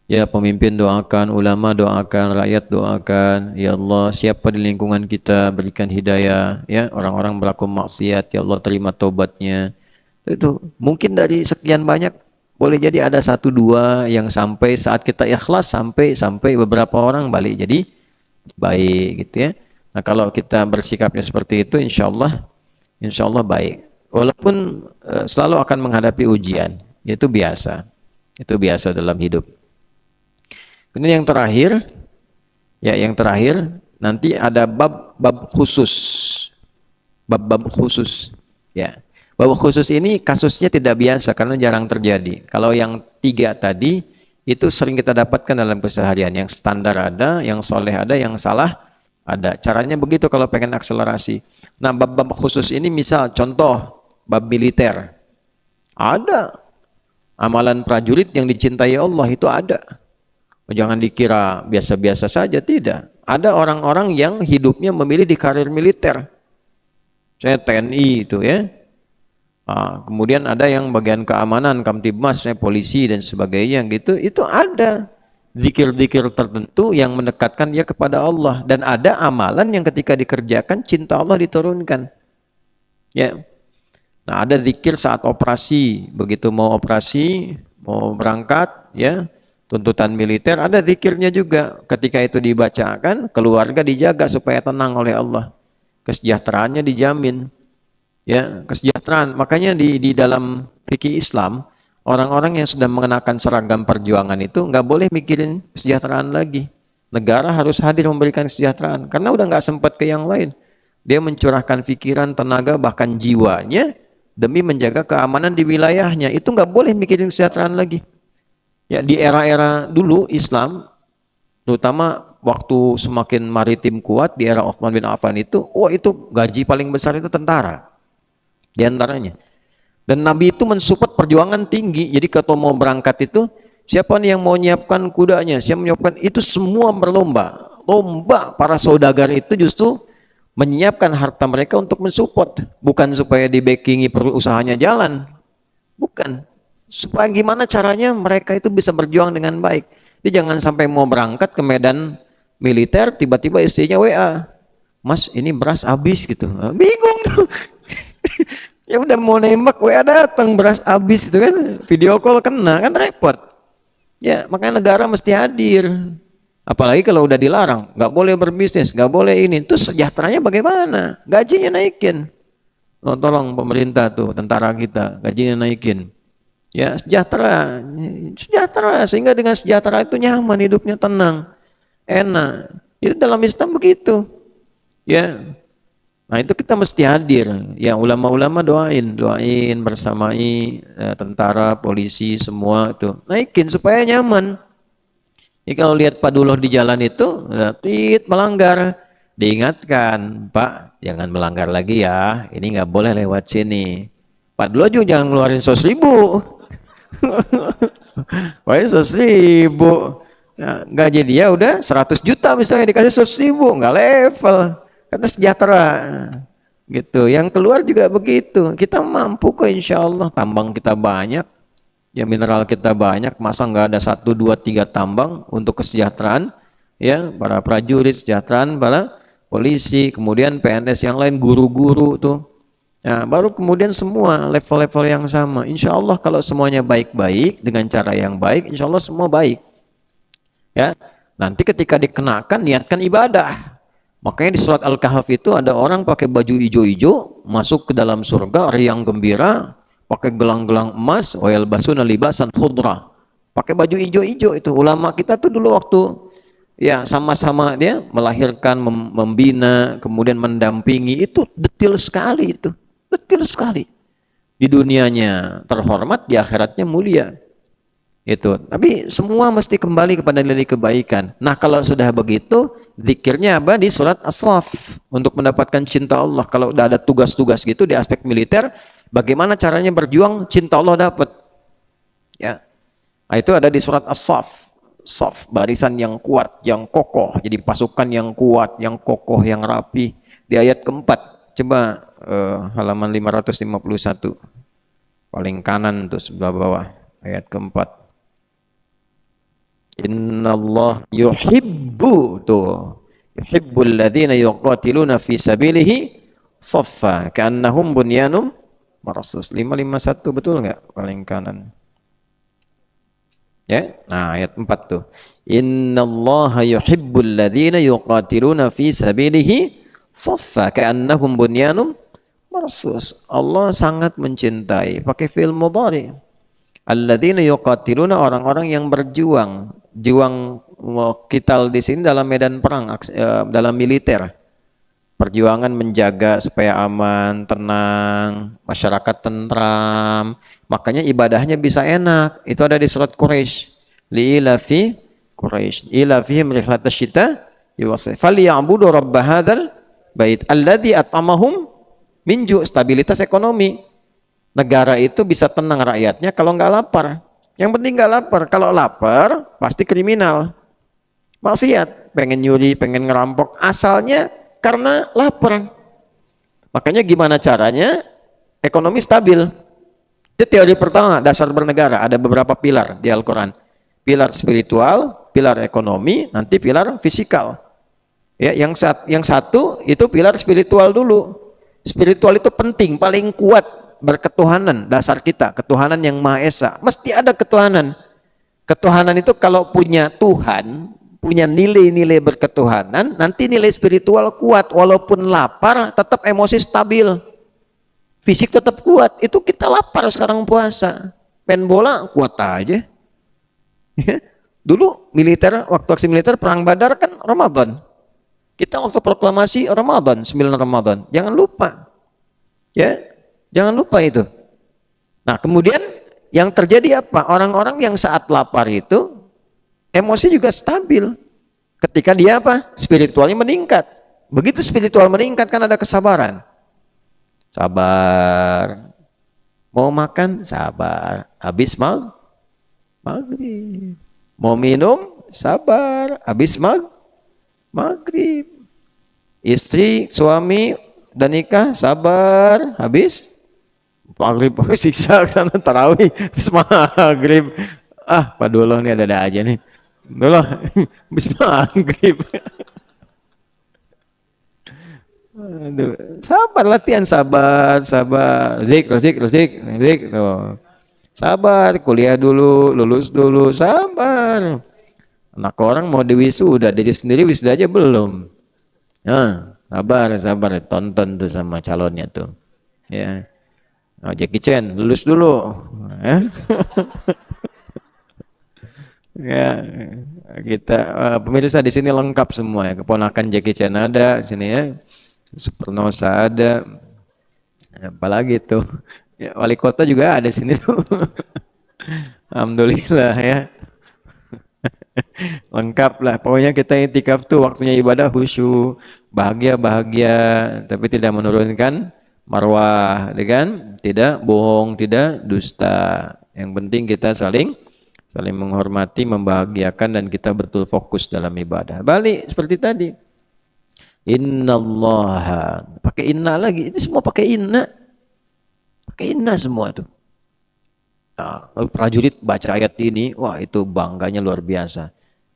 Ya pemimpin doakan, ulama doakan, rakyat doakan. Ya Allah siapa di lingkungan kita berikan hidayah. Ya orang-orang berlaku maksiat, ya Allah terima taubatnya. Itu mungkin dari sekian banyak boleh jadi ada satu dua yang sampai saat kita ikhlas sampai beberapa orang balik jadi baik gitu ya. Nah kalau kita bersikapnya seperti itu, insya Allah baik. Walaupun selalu akan menghadapi ujian, itu biasa dalam hidup. Kemudian yang terakhir nanti ada bab khusus, bab khusus, ya. Bab khusus ini kasusnya tidak biasa karena jarang terjadi. Kalau yang 3 tadi itu sering kita dapatkan dalam keseharian. Yang standar ada, yang soleh ada, yang salah ada. Caranya begitu kalau pengen akselerasi. Nah, bab khusus ini misal contoh bab militer. Ada amalan prajurit yang dicintai Allah itu ada. Jangan dikira biasa-biasa saja, tidak. Ada orang-orang yang hidupnya memilih di karir militer. Saya TNI itu ya. Nah, kemudian ada yang bagian keamanan, Kamtibmas, polisi dan sebagainya gitu. Itu ada zikir-zikir tertentu yang mendekatkan dia kepada Allah, dan ada amalan yang ketika dikerjakan cinta Allah diturunkan. Ya. Nah, ada zikir saat operasi, begitu mau operasi, mau berangkat, ya. Tuntutan militer ada zikirnya juga. Ketika itu dibacakan, keluarga dijaga supaya tenang oleh Allah. Kesejahteraannya dijamin. Ya, kesejahteraan. Makanya di dalam fikih Islam, orang-orang yang sudah mengenakan seragam perjuangan itu nggak boleh mikirin kesejahteraan lagi. Negara harus hadir memberikan kesejahteraan karena udah nggak sempat ke yang lain. Dia mencurahkan pikiran, tenaga, bahkan jiwanya demi menjaga keamanan di wilayahnya. Itu nggak boleh mikirin kesejahteraan lagi. Ya, di era-era dulu Islam, terutama waktu semakin maritim kuat di era Utsman bin Affan itu, itu gaji paling besar itu tentara di antaranya. Dan Nabi itu mensupport perjuangan tinggi. Jadi kalau mau berangkat itu, siapa nih yang mau nyiapkan kudanya, siapa menyiapkan itu, semua berlomba. Lomba para saudagar itu justru menyiapkan harta mereka untuk mensupport, bukan supaya di backingi usahanya jalan, bukan, supaya gimana caranya mereka itu bisa berjuang dengan baik. Jadi jangan sampai mau berangkat ke medan militer tiba-tiba istrinya WA, Mas ini beras habis gitu, bingung tuh. Ya udah mau nembak WA datang beras habis gitu kan, video call kena kan repot. Ya makanya negara mesti hadir. Apalagi kalau udah dilarang, nggak boleh berbisnis, nggak boleh ini, terus sejahteranya bagaimana? Gajinya naikin. Tolong pemerintah tuh, tentara kita, gajinya naikin. Ya sejahtera, sejahtera, sehingga dengan sejahtera itu nyaman, hidupnya tenang, enak. Itu dalam Islam begitu. Ya, nah itu kita mesti hadir. Ya ulama-ulama doain bersamai tentara, polisi, semua itu naikin supaya nyaman. Jadi kalau lihat Pak Duloh di jalan itu, melanggar, diingatkan, Pak, jangan melanggar lagi ya, ini nggak boleh lewat sini. Pak Duloh juga jangan ngeluarin 100.000. Wah, 100.000. Nah, gaji dia udah 100 juta misalnya, dikasih 100.000, nggak level. Kata sejahtera. Gitu. Yang keluar juga begitu. Kita mampu kok insya Allah, tambang kita banyak. Ya mineral kita banyak, masa nggak ada 1, 2, 3 tambang untuk kesejahteraan ya para prajurit, kesejahteraan para polisi, kemudian PNS yang lain, guru-guru tuh. Nah, baru kemudian semua level-level yang sama. Insya Allah kalau semuanya baik-baik dengan cara yang baik, insya Allah semua baik. Ya, nanti ketika dikenakan niatkan ibadah. Makanya di surat Al-Kahf itu ada orang pakai baju hijau-hijau masuk ke dalam surga riang gembira, pakai gelang-gelang emas, wa yalbasuna libasan khudra, pakai baju hijau-hijau. Itu ulama kita tuh dulu waktu ya sama-sama dia melahirkan, membina, kemudian mendampingi, itu detil sekali, itu detil sekali. Di dunianya terhormat, di akhiratnya mulia. Itu. Tapi semua mesti kembali kepada nilai kebaikan. Nah, kalau sudah begitu, zikirnya apa di surat As-Saff untuk mendapatkan cinta Allah. Kalau udah ada tugas-tugas gitu di aspek militer, bagaimana caranya berjuang, cinta Allah dapat. Ya. Nah, itu ada di surat As-Saff. Saff, barisan yang kuat, yang kokoh. Jadi pasukan yang kuat, yang kokoh, yang rapi. Di ayat keempat. Coba halaman 551. Paling kanan tuh sebelah bawah. Ayat keempat. Innallah yuhibbu tuh. Yuhibbul ladzina yuqatiluna fi sabilihi saffa ka'annahum bunyanum marsus. 551 betul enggak? Paling kanan. Ya, nah ayat 4 tuh. Innallaha yuhibbul ladzina yuqatiluna fi sabilihi saffa ka'annahum bunyanum marsus. Allah sangat mencintai, pakai fi'il mudhari. Alladzina yuqatiluna, orang-orang yang berjuang, juang qital di sini dalam medan perang, dalam militer. Perjuangan menjaga supaya aman, tenang, masyarakat tentram. Makanya ibadahnya bisa enak. Itu ada di surat Quraisy. Li'ilafi Quraisy, ilafihim rihlatasy syita wa falyabudu rabb hadzal bait alladzi at'amahum min ju'. Stabilitas ekonomi. Negara itu bisa tenang rakyatnya kalau nggak lapar. Yang penting nggak lapar. Kalau lapar pasti kriminal, maksiat, pengen nyuri, pengen ngerampok, asalnya karena lapar. Makanya gimana caranya ekonomi stabil? Itu teori pertama dasar bernegara. Ada beberapa pilar di Al-Quran. Pilar spiritual, pilar ekonomi, nanti pilar fisikal. Ya, yang satu itu pilar spiritual dulu. Spiritual itu penting, paling kuat. Berketuhanan, dasar kita, ketuhanan yang Maha Esa. Mesti ada ketuhanan. Ketuhanan itu kalau punya Tuhan, punya nilai-nilai berketuhanan, nanti nilai spiritual kuat. Walaupun lapar, tetap emosi stabil. Fisik tetap kuat. Itu kita lapar sekarang puasa. Main bola, kuat aja. Dulu militer, waktu aksi militer, perang Badar kan Ramadan. Kita waktu proklamasi Ramadan, 9 Ramadan. Jangan lupa. Ya. Jangan lupa itu. Nah, kemudian yang terjadi apa? Orang-orang yang saat lapar itu emosi juga stabil. Ketika dia apa? Spiritualnya meningkat. Begitu spiritual meningkat kan ada kesabaran. Sabar. Mau makan? Sabar. Habis maghrib. Mau minum? Sabar. Habis maghrib. Istri, suami, dan nikah? Sabar. Habis maghrib. Siksa sana tarawih. Habis maghrib. Ah, Pak Duloh ini ada aja nih. Duloh. Habis maghrib. Aduh, sabar, latihan, sabar, zik. Tuh. Sabar, kuliah dulu, lulus dulu, sabar. Anak orang mau diwisuda, diri sendiri wisuda aja belum. Sabar, tonton tuh sama calonnya tuh. Ya, Jackie Chan, lulus dulu. Ya, ya kita pemirsa di sini lengkap semua ya. Keponakan Jackie Chan ada sini ya. Supernosa ada, apalagi tuh ya, wali kota juga ada sini tuh. Alhamdulillah ya, lengkap lah. Pokoknya kita itikaf tuh waktunya ibadah khusyuk, bahagia, tapi tidak menurunkan marwah, kan? Tidak bohong, tidak dusta. Yang penting kita saling menghormati, membahagiakan, dan kita betul fokus dalam ibadah. Balik seperti tadi. Innallaha, pakai inna lagi, ini semua pakai inna semua tuh. Nah, prajurit baca ayat ini, wah itu bangganya luar biasa.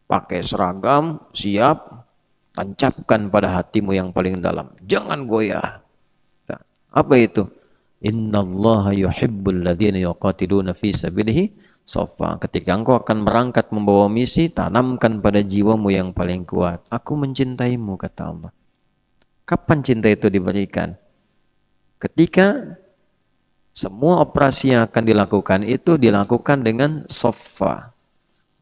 Pakai seragam, siap, tancapkan pada hatimu yang paling dalam. Jangan goyah. Nah, apa itu? Innallaha yuhibbul ladzina yuqatiluna fi sabilihi shaffa. Ketika engkau akan berangkat membawa misi, tanamkan pada jiwamu yang paling kuat. Aku mencintaimu, kata Allah. Kapan cinta itu diberikan? Ketika semua operasi yang akan dilakukan itu dilakukan dengan shaffa.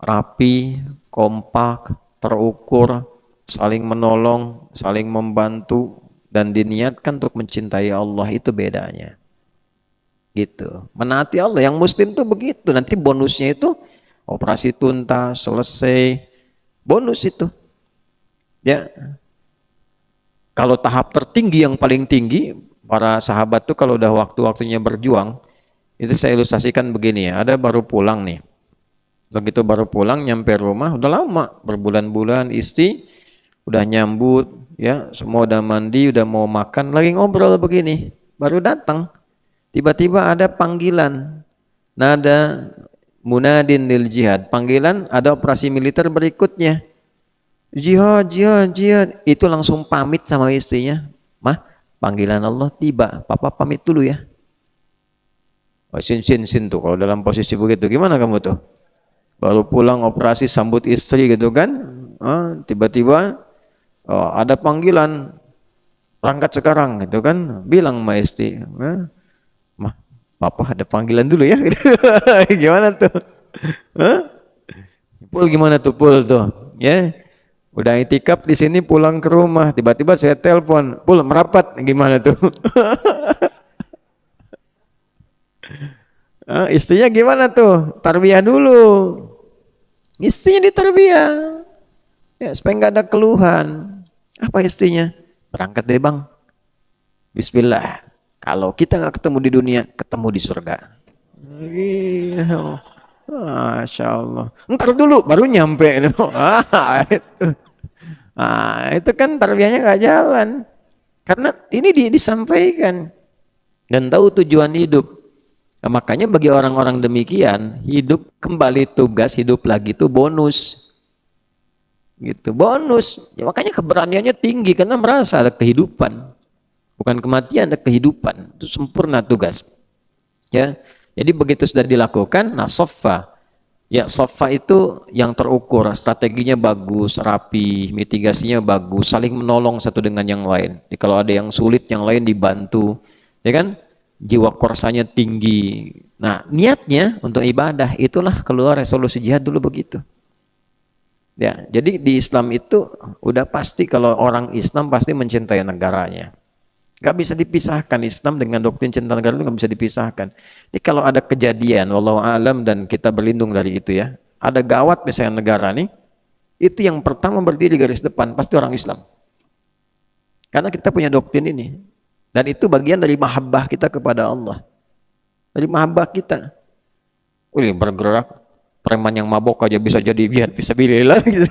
Rapi, kompak, terukur, saling menolong, saling membantu, dan diniatkan untuk mencintai Allah. Itu bedanya. Gitu. Menaati Allah. Yang muslim tuh begitu. Nanti bonusnya itu operasi tuntas, selesai. Bonus itu. Ya. Kalau tahap tertinggi yang paling tinggi, para sahabat tuh kalau udah waktu-waktunya berjuang, itu saya ilustrasikan begini ya. Ada baru pulang nih. Begitu baru pulang nyampe rumah udah lama, berbulan-bulan, istri udah nyambut, ya, semua udah mandi, udah mau makan, lagi ngobrol begini. Baru datang. Tiba-tiba ada panggilan, nada munadin lil jihad, panggilan ada operasi militer berikutnya, jihad. Itu langsung pamit sama istrinya, mah panggilan Allah tiba, papa pamit dulu ya. Oh, sin tuh kalau dalam posisi begitu gimana kamu tuh? Baru pulang operasi sambut istri gitu kan, tiba-tiba ada panggilan, berangkat sekarang gitu kan, bilang sama istri, mah, papa ada panggilan dulu ya. Gimana tuh? Pul gimana tuh Pul tuh? Ya, udah itikaf di sini pulang ke rumah, tiba-tiba saya telepon, Pul merapat, gimana tuh? Istrinya gimana tuh? Tarbiyah dulu. Istrinya ditarbiyah, ya supaya nggak ada keluhan. Apa istrinya? Berangkat deh bang. Bismillah. Kalau kita nggak ketemu di dunia, ketemu di surga. Masya Allah. Ntar dulu baru nyampe. Itu kan tarbiyahnya nggak jalan. Karena ini disampaikan dan tahu tujuan hidup. Nah, makanya bagi orang-orang demikian, hidup kembali tugas, hidup lagi itu bonus. Gitu, bonus. Ya, makanya keberaniannya tinggi karena merasa ada kehidupan. Bukan kematian, ada kehidupan. Itu sempurna tugas. Ya. Jadi begitu sudah dilakukan, nah shaffa. Ya, shaffa itu yang terukur, strateginya bagus, rapi, mitigasinya bagus, saling menolong satu dengan yang lain. Jadi kalau ada yang sulit, yang lain dibantu. Ya kan? Jiwa korsanya tinggi. Nah, niatnya untuk ibadah, itulah keluar resolusi jihad dulu begitu. Ya, jadi di Islam itu udah pasti kalau orang Islam pasti mencintai negaranya. Gak bisa dipisahkan, Islam dengan doktrin cinta negara itu gak bisa dipisahkan. Jadi kalau ada kejadian, wallahu alam, dan kita berlindung dari itu ya, ada gawat misalnya negara nih, itu yang pertama berdiri garis depan pasti orang Islam. Karena kita punya doktrin ini. Dan itu bagian dari mahabbah kita kepada Allah. Dari mahabbah kita. Wih, bergerak. Preman yang mabok aja bisa jadi jihad fisabilillah gitu.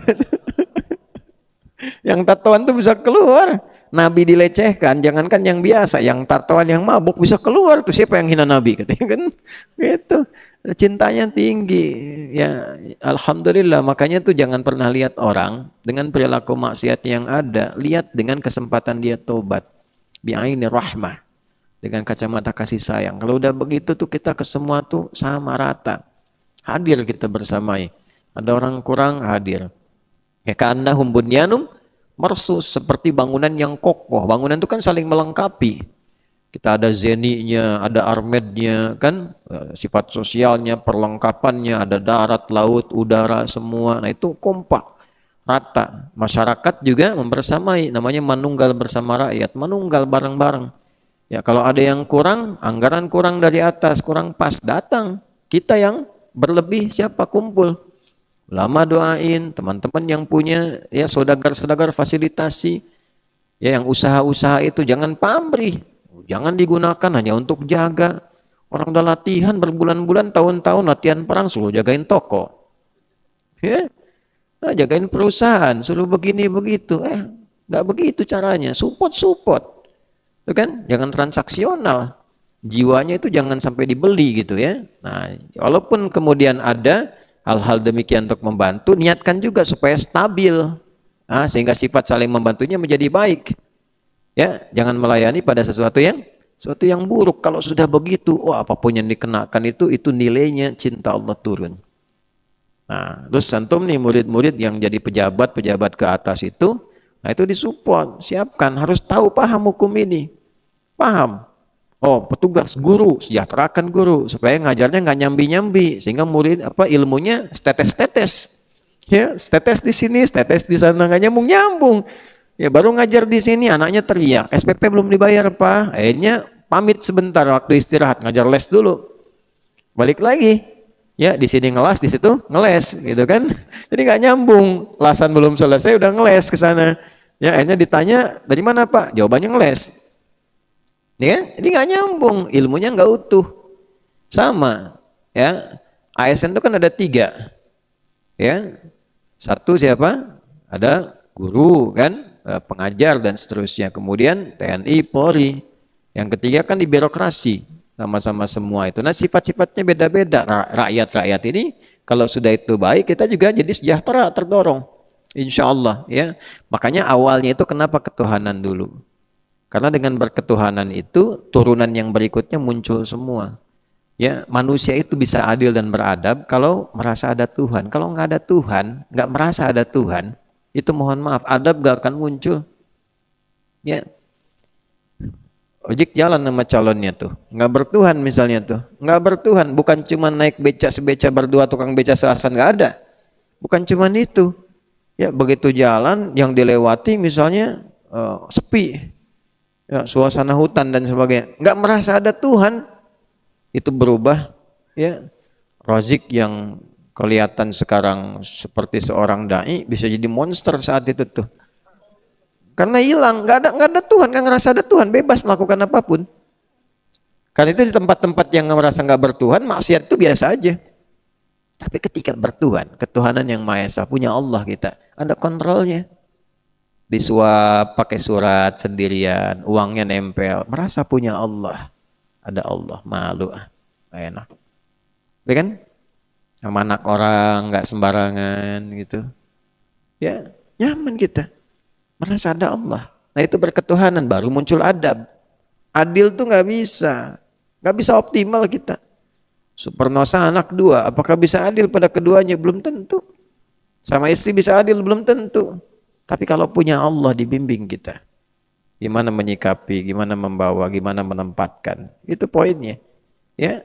Yang tatoan tuh bisa keluar. Nabi dilecehkan, jangankan yang biasa, yang tatoan yang mabuk bisa keluar tuh. Siapa yang hina Nabi katanya kan? Gitu. Cintanya tinggi. Ya, alhamdulillah, makanya tuh jangan pernah lihat orang dengan perilaku maksiat yang ada, lihat dengan kesempatan dia tobat. Bi'aini rahmah. Dengan kacamata kasih sayang. Kalau udah begitu tuh kita ke semua tuh sama rata. Hadir kita bersamai. Ada orang kurang, hadir. Ya ka'annahum bunyanum marsus, seperti bangunan yang kokoh. Bangunan itu kan saling melengkapi. Kita ada zeninya, ada armednya, kan sifat sosialnya, perlengkapannya, ada darat, laut, udara, semua. Nah itu kompak, rata. Masyarakat juga membersamai, namanya manunggal bersama rakyat, manunggal bareng-bareng. Ya kalau ada yang kurang, anggaran kurang dari atas, kurang pas, datang. Kita yang berlebih siapa kumpul. Lama doain, teman-teman yang punya ya saudagar-saudagar fasilitasi, ya yang usaha-usaha itu jangan pamrih, jangan digunakan hanya untuk jaga. Orang udah latihan berbulan-bulan, tahun-tahun latihan perang, suruh jagain toko, ya, nah, jagain perusahaan, suruh begini begitu, nggak begitu caranya, support, itu kan, jangan transaksional, jiwanya itu jangan sampai dibeli gitu ya. Nah, walaupun kemudian ada hal-hal demikian untuk membantu, niatkan juga supaya stabil, sehingga sifat saling membantunya menjadi baik. Ya, jangan melayani pada sesuatu yang buruk. Kalau sudah begitu, apapun yang dikenakan itu nilainya cinta Allah turun. Nah, terus antum nih murid-murid yang jadi pejabat ke atas itu, nah itu disupport, siapkan, harus tahu paham hukum ini, paham. Oh, petugas guru, sejahterakan guru supaya ngajarnya nggak nyambi-nyambi sehingga murid ilmunya setetes-tetes. Ya, setetes di sini, setetes di sana, nggak nyambung-nyambung. Ya baru ngajar di sini anaknya teriak, SPP belum dibayar, Pak. Akhirnya pamit sebentar waktu istirahat, ngajar les dulu. Balik lagi. Ya, di sini ngelas, di situ ngeles, gitu kan? Jadi nggak nyambung. Lasan belum selesai udah ngeles ke sana. Ya, akhirnya ditanya, "Dari mana, Pak?" Jawabannya ngeles. Ya, jadi nggak nyambung, ilmunya nggak utuh. Sama, ya. ASN itu kan ada 3, ya. Satu siapa? Ada guru kan, pengajar dan seterusnya. Kemudian TNI, Polri. Yang ketiga kan di birokrasi, sama-sama semua itu. Nah sifat-sifatnya beda-beda. Rakyat-rakyat ini kalau sudah itu baik, kita juga jadi sejahtera, terdorong. Insya Allah, ya. Makanya awalnya itu kenapa ketuhanan dulu? Karena dengan berketuhanan itu turunan yang berikutnya muncul semua. Ya, manusia itu bisa adil dan beradab kalau merasa ada Tuhan. Kalau nggak ada Tuhan, nggak merasa ada Tuhan, itu mohon maaf, adab nggak akan muncul. Ya, ojek jalan sama calonnya tuh, nggak bertuhan misalnya tuh, nggak bertuhan, bukan cuma naik beca sebeca berdua, tukang beca seasan, nggak ada. Bukan cuma itu. Ya, begitu jalan yang dilewati misalnya sepi. Ya, suasana hutan dan sebagainya, nggak merasa ada Tuhan, itu berubah. Ya, Razik yang kelihatan sekarang seperti seorang dai bisa jadi monster saat itu tuh, karena hilang, nggak ada Tuhan, nggak ngerasa ada Tuhan, bebas melakukan apapun. Karena itu di tempat-tempat yang merasa nggak bertuhan, maksiat itu biasa aja. Tapi ketika bertuhan, ketuhanan yang Maha Esa, punya Allah, kita ada kontrolnya. Disuap pakai surat sendirian, uangnya nempel, merasa punya Allah, ada Allah, malu, enak, ya kan? Sama anak orang nggak sembarangan gitu, ya nyaman kita, merasa ada Allah. Nah itu berketuhanan, baru muncul adab. Adil tuh nggak bisa optimal kita. Supernosa anak 2, apakah bisa adil pada keduanya? Belum tentu. Sama istri bisa adil? Belum tentu. Tapi kalau punya Allah dibimbing kita, gimana menyikapi, gimana membawa, gimana menempatkan, itu poinnya. Ya,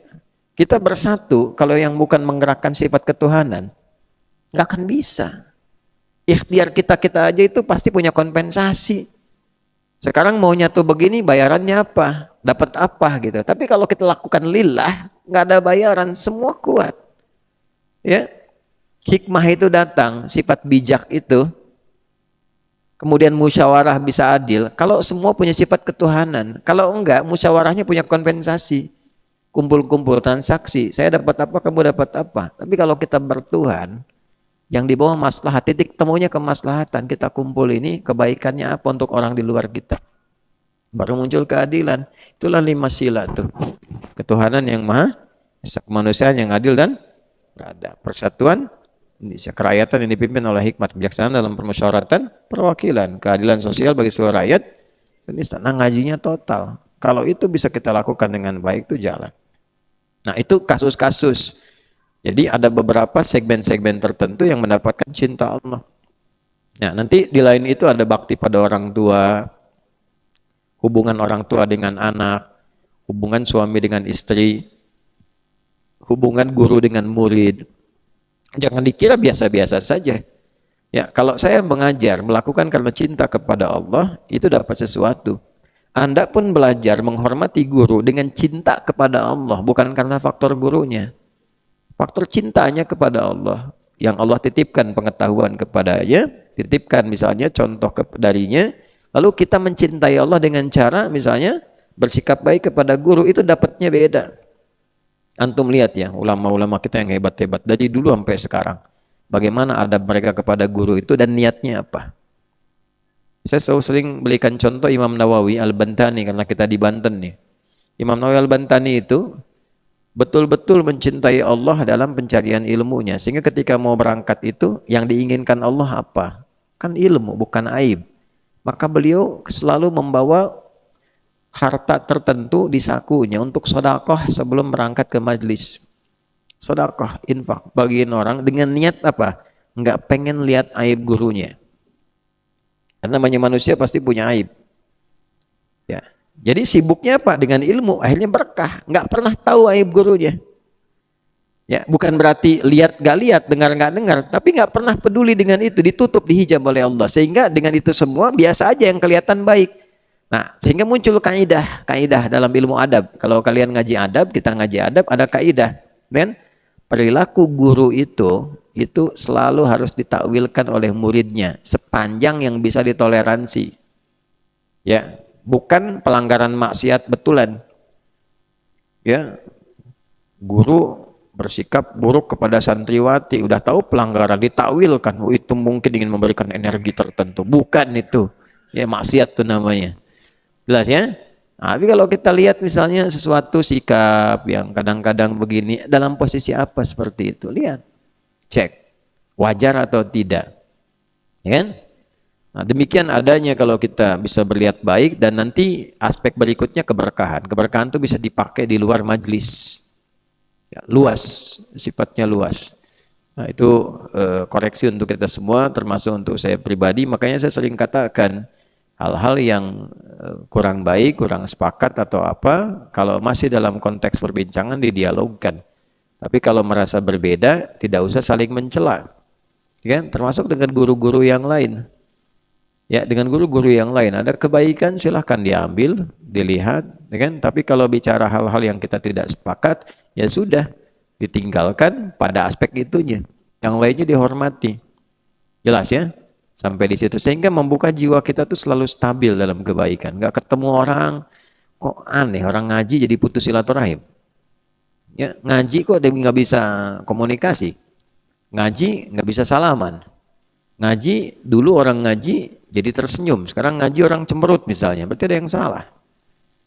kita bersatu. Kalau yang bukan menggerakkan sifat ketuhanan, nggak akan bisa. Ikhtiar kita aja itu pasti punya kompensasi. Sekarang maunya tuh begini, bayarannya apa? Dapat apa gitu. Tapi kalau kita lakukan lillah, nggak ada bayaran, semua kuat. Ya. hikmah itu datang, sifat bijak itu, kemudian musyawarah bisa adil, kalau semua punya sifat ketuhanan. Kalau enggak, musyawarahnya punya kompensasi, kumpul-kumpul transaksi, saya dapat apa, kamu dapat apa. Tapi kalau kita bertuhan, yang di bawah maslahat, titik temunya kemaslahatan, kita kumpul ini, kebaikannya apa untuk orang di luar kita, baru muncul keadilan. Itulah 5 sila tuh, ketuhanan yang maha, kemanusiaan yang adil dan berada, persatuan Indonesia, kerakyatan yang dipimpin oleh hikmat kebijaksanaan dalam permusyawaratan perwakilan, keadilan sosial bagi seluruh rakyat Indonesia. Nah, ngajinya total. Kalau itu bisa kita lakukan dengan baik, itu jalan. Nah, itu kasus-kasus. Jadi ada beberapa segmen-segmen tertentu yang mendapatkan cinta Allah. Nah, nanti di lain itu ada bakti pada orang tua, hubungan orang tua dengan anak, hubungan suami dengan istri, hubungan guru dengan murid. Jangan dikira biasa-biasa saja. Ya, kalau saya mengajar, melakukan karena cinta kepada Allah, itu dapat sesuatu. Anda pun belajar menghormati guru dengan cinta kepada Allah, bukan karena faktor gurunya. Faktor cintanya kepada Allah, yang Allah titipkan pengetahuan kepadanya, titipkan misalnya contoh darinya, lalu kita mencintai Allah dengan cara misalnya bersikap baik kepada guru, itu dapatnya beda. Antum lihat ya, ulama-ulama kita yang hebat-hebat dari dulu sampai sekarang, bagaimana adab mereka kepada guru itu dan niatnya apa. Saya selalu sering berikan contoh Imam Nawawi Al-Bantani, karena kita di Banten nih. Imam Nawawi Al-Bantani itu betul-betul mencintai Allah dalam pencarian ilmunya, sehingga ketika mau berangkat itu yang diinginkan Allah apa? Kan ilmu, bukan aib. Maka beliau selalu membawa harta tertentu di sakunya untuk sedekah sebelum berangkat ke majlis. Sedekah, infak, bagiin orang dengan niat apa? Enggak pengen lihat aib gurunya. Karena namanya manusia pasti punya aib. Ya. Jadi sibuknya apa? Dengan ilmu, akhirnya berkah. Nggak pernah tahu aib gurunya. Ya, bukan berarti lihat nggak lihat, dengar nggak dengar, tapi nggak pernah peduli dengan itu, ditutup, dihijab oleh Allah. Sehingga dengan itu semua biasa aja yang kelihatan baik. Nah, sehingga muncul kaidah dalam ilmu adab. Kalau kalian ngaji adab, kita ngaji adab, ada kaidah. Men, perilaku guru itu selalu harus ditakwilkan oleh muridnya sepanjang yang bisa ditoleransi. Ya. Bukan pelanggaran maksiat betulan. Ya, guru bersikap buruk kepada santriwati, udah tahu pelanggaran, ditakwilkan, oh itu mungkin ingin memberikan energi tertentu. Bukan itu. Ya, maksiat itu namanya. Jelas ya? Nah, tapi kalau kita lihat misalnya sesuatu sikap yang kadang-kadang begini, dalam posisi apa seperti itu? Lihat. Cek. Wajar atau tidak. Ya kan? Nah, demikian adanya kalau kita bisa berlihat baik, dan nanti aspek berikutnya keberkahan. Keberkahan itu bisa dipakai di luar majlis. Ya, luas, sifatnya luas. Nah, itu koreksi untuk kita semua, termasuk untuk saya pribadi. Makanya saya sering katakan hal-hal yang kurang baik, kurang sepakat atau apa, kalau masih dalam konteks perbincangan didialogkan. Tapi kalau merasa berbeda, tidak usah saling mencela. Ya, termasuk dengan guru-guru yang lain. Ya, dengan guru-guru yang lain ada kebaikan, silahkan diambil, dilihat, ya kan? Tapi kalau bicara hal-hal yang kita tidak sepakat, ya sudah, ditinggalkan pada aspek itunya. Yang lainnya dihormati. Jelas ya? Sampai di situ, sehingga membuka jiwa kita tuh selalu stabil dalam kebaikan. Nggak ketemu orang, kok aneh, orang ngaji jadi putus silaturahim. Ya, ngaji kok nggak bisa komunikasi. Ngaji nggak bisa salaman. Ngaji, dulu orang ngaji jadi tersenyum, sekarang ngaji orang cemberut misalnya, berarti ada yang salah.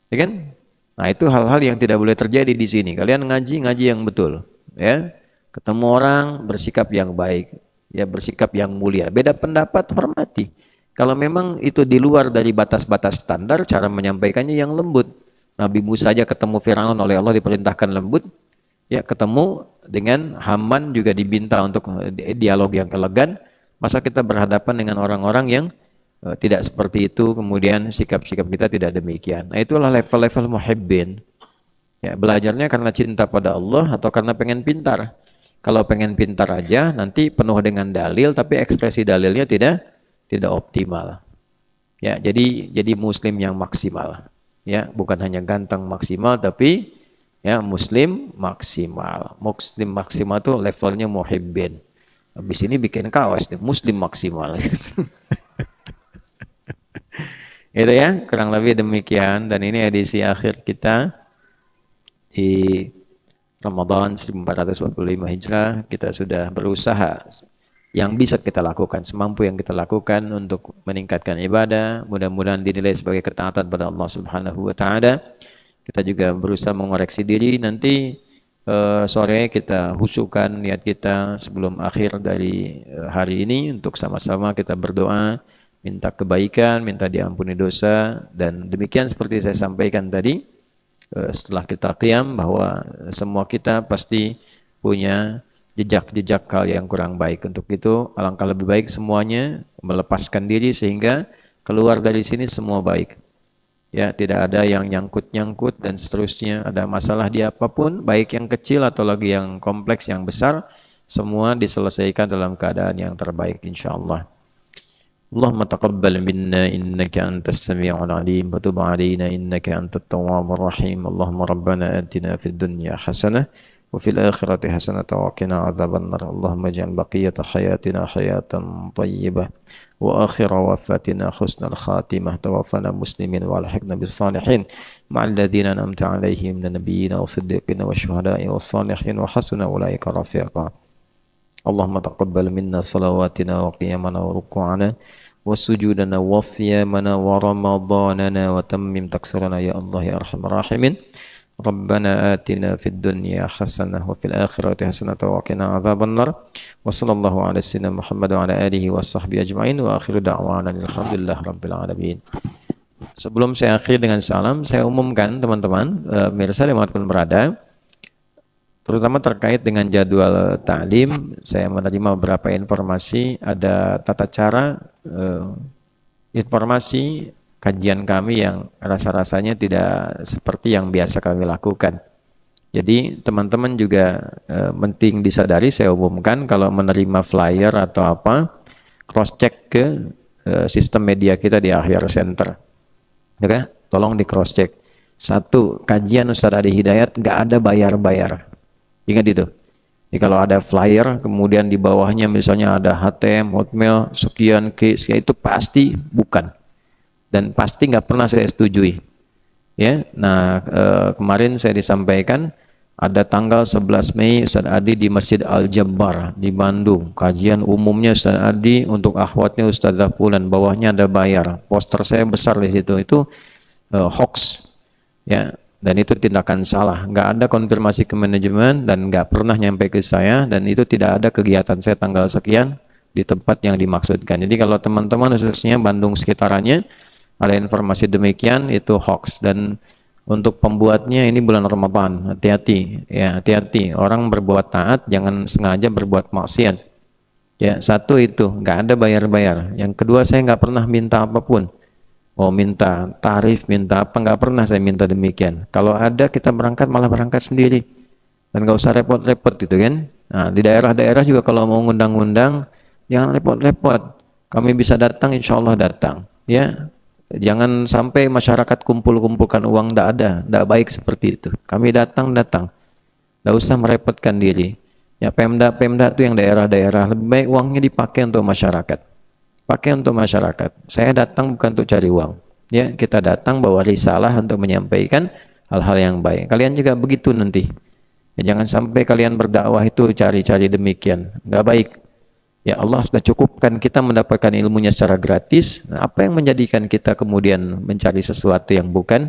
Ya kan? Nah, itu hal-hal yang tidak boleh terjadi di sini. Kalian ngaji yang betul, ya. Ketemu orang bersikap yang baik, ya, bersikap yang mulia. Beda pendapat hormati. Kalau memang itu di luar dari batas-batas standar, cara menyampaikannya yang lembut. Nabi Musa aja ketemu Firaun oleh Allah diperintahkan lembut. Ya, ketemu dengan Haman juga diminta untuk dialog yang elegan. Masa kita berhadapan dengan orang-orang yang tidak seperti itu, kemudian sikap-sikap kita tidak demikian. Nah, itulah level-level muhibbin. Ya, belajarnya karena cinta pada Allah atau karena pengen pintar. Kalau pengen pintar aja, nanti penuh dengan dalil, tapi ekspresi dalilnya tidak optimal. Ya, jadi muslim yang maksimal. Ya, bukan hanya ganteng maksimal, tapi ya muslim maksimal. Muslim maksimal itu levelnya muhibbin. Habis ini bikin kaos nih, Muslim maksimal. Itu ya, kurang lebih demikian. Dan ini edisi akhir kita di Ramadan 1445 Hijrah. Kita sudah berusaha yang bisa kita lakukan, semampu yang kita lakukan untuk meningkatkan ibadah. Mudah-mudahan dinilai sebagai ketaatan pada Allah Subhanahu wa taala. Kita juga berusaha mengoreksi diri. Nanti sore kita husukkan niat kita sebelum akhir dari hari ini untuk sama-sama kita berdoa, minta kebaikan, minta diampuni dosa. Dan demikian seperti saya sampaikan tadi, setelah kita qiyam, bahwa semua kita pasti punya jejak-jejak hal yang kurang baik. Untuk itu alangkah lebih baik semuanya melepaskan diri sehingga keluar dari sini semua baik. Ya, tidak ada yang nyangkut-nyangkut dan seterusnya. Ada masalah di apapun, baik yang kecil atau lagi yang kompleks, yang besar, semua diselesaikan dalam keadaan yang terbaik insyaallah. اللهم تقبل منا إنك أنت السميع العليم وتب علينا إنك أنت التواب الرحيم اللهم ربنا آتنا في الدنيا حسنة وفي الآخرة حسنة وقنا عذاب النار اللهم اجعل بقية حياتنا حياة طيبة وآخر وفاتنا حسن الخاتمة توفنا مسلمين والحقنا بالصالحين مع الذين أنعمت عليهم من النبيين والصديقين والشهداء والصالحين وحسن أولئك رفيقا اللهم تقبل منا صلواتنا وقيامنا وركوعنا وسجودنا وصيامنا ورمضاننا وتمم تقصيرنا يا الله يا أرحم الراحمين ربنا آتنا في الدنيا حسنة وفي الآخرة حسنة وقنا عذاب النار وصلى الله على سيدنا محمد وعلى آله وصحبه أجمعين وآخر دعوانا الحمد لله رب العالمين. Sebelum saya akhiri dengan salam, saya umumkan teman-teman pemirsa dimanapun berada, terutama terkait dengan jadwal ta'lim. Saya menerima beberapa informasi, ada tata cara informasi kajian kami yang rasa-rasanya tidak seperti yang biasa kami lakukan. Jadi teman-teman juga penting disadari, saya umumkan kalau menerima flyer atau apa, cross check ke sistem media kita di Ahyar Center. Oke, tolong di cross check. Satu, kajian Ustaz Adi Hidayat nggak ada bayar-bayar. Ingat itu. Jadi kalau ada flyer, kemudian di bawahnya misalnya ada HTM, Hotmail, sekian, sekian, itu pasti bukan. Dan pasti nggak pernah saya setujui. Ya, nah kemarin saya disampaikan ada tanggal 11 Mei Ustaz Adi di Masjid Al-Jabbar di Bandung. Kajian umumnya Ustaz Adi, untuk akhwatnya Ustazah Fulan, bawahnya ada bayar. Poster saya besar di situ, itu hoax. Ya. Dan itu tindakan salah, nggak ada konfirmasi ke manajemen dan nggak pernah nyampe ke saya, dan itu tidak ada kegiatan saya tanggal sekian di tempat yang dimaksudkan. Jadi kalau teman-teman khususnya Bandung sekitarannya ada informasi demikian, itu hoax. Dan untuk pembuatnya ini bulan Ramadan, hati-hati ya, hati-hati orang berbuat taat jangan sengaja berbuat maksiat ya. Satu, itu nggak ada bayar-bayar. Yang kedua, saya nggak pernah minta apapun. Mau minta tarif, minta apa, nggak pernah saya minta demikian. Kalau ada kita berangkat, malah berangkat sendiri. Dan nggak usah repot-repot gitu kan. Nah, di daerah-daerah juga kalau mau ngundang-ngundang, jangan repot-repot. Kami bisa datang, insya Allah datang. Ya, jangan sampai masyarakat kumpul-kumpulkan uang, nggak baik seperti itu. Kami datang, nggak usah merepotkan diri. Ya, Pemda itu yang daerah-daerah, lebih baik uangnya dipakai untuk masyarakat. Pakai untuk masyarakat. Saya datang bukan untuk cari uang. Ya, kita datang bawa risalah untuk menyampaikan hal-hal yang baik. Kalian juga begitu nanti. Ya, jangan sampai kalian berdakwah itu cari-cari demikian. Nggak baik. Ya, Allah sudah cukupkan kita mendapatkan ilmunya secara gratis. Nah, apa yang menjadikan kita kemudian mencari sesuatu yang bukan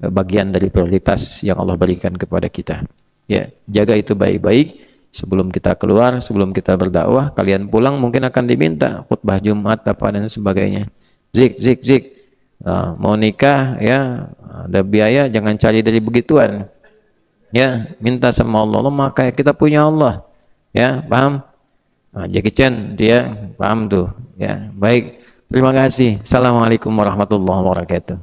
bagian dari prioritas yang Allah berikan kepada kita. Ya, jaga itu baik-baik. Sebelum kita keluar, sebelum kita berdakwah, kalian pulang mungkin akan diminta khutbah Jumat apa dan sebagainya. Zik. Nah, mau nikah ya, ada biaya, jangan cari dari begituan. Ya, minta sama Allah. Allah maka kita punya Allah. Ya, paham? Nah, Jackie Chan dia paham tuh. Ya, baik. Terima kasih. Assalamualaikum warahmatullahi wabarakatuh.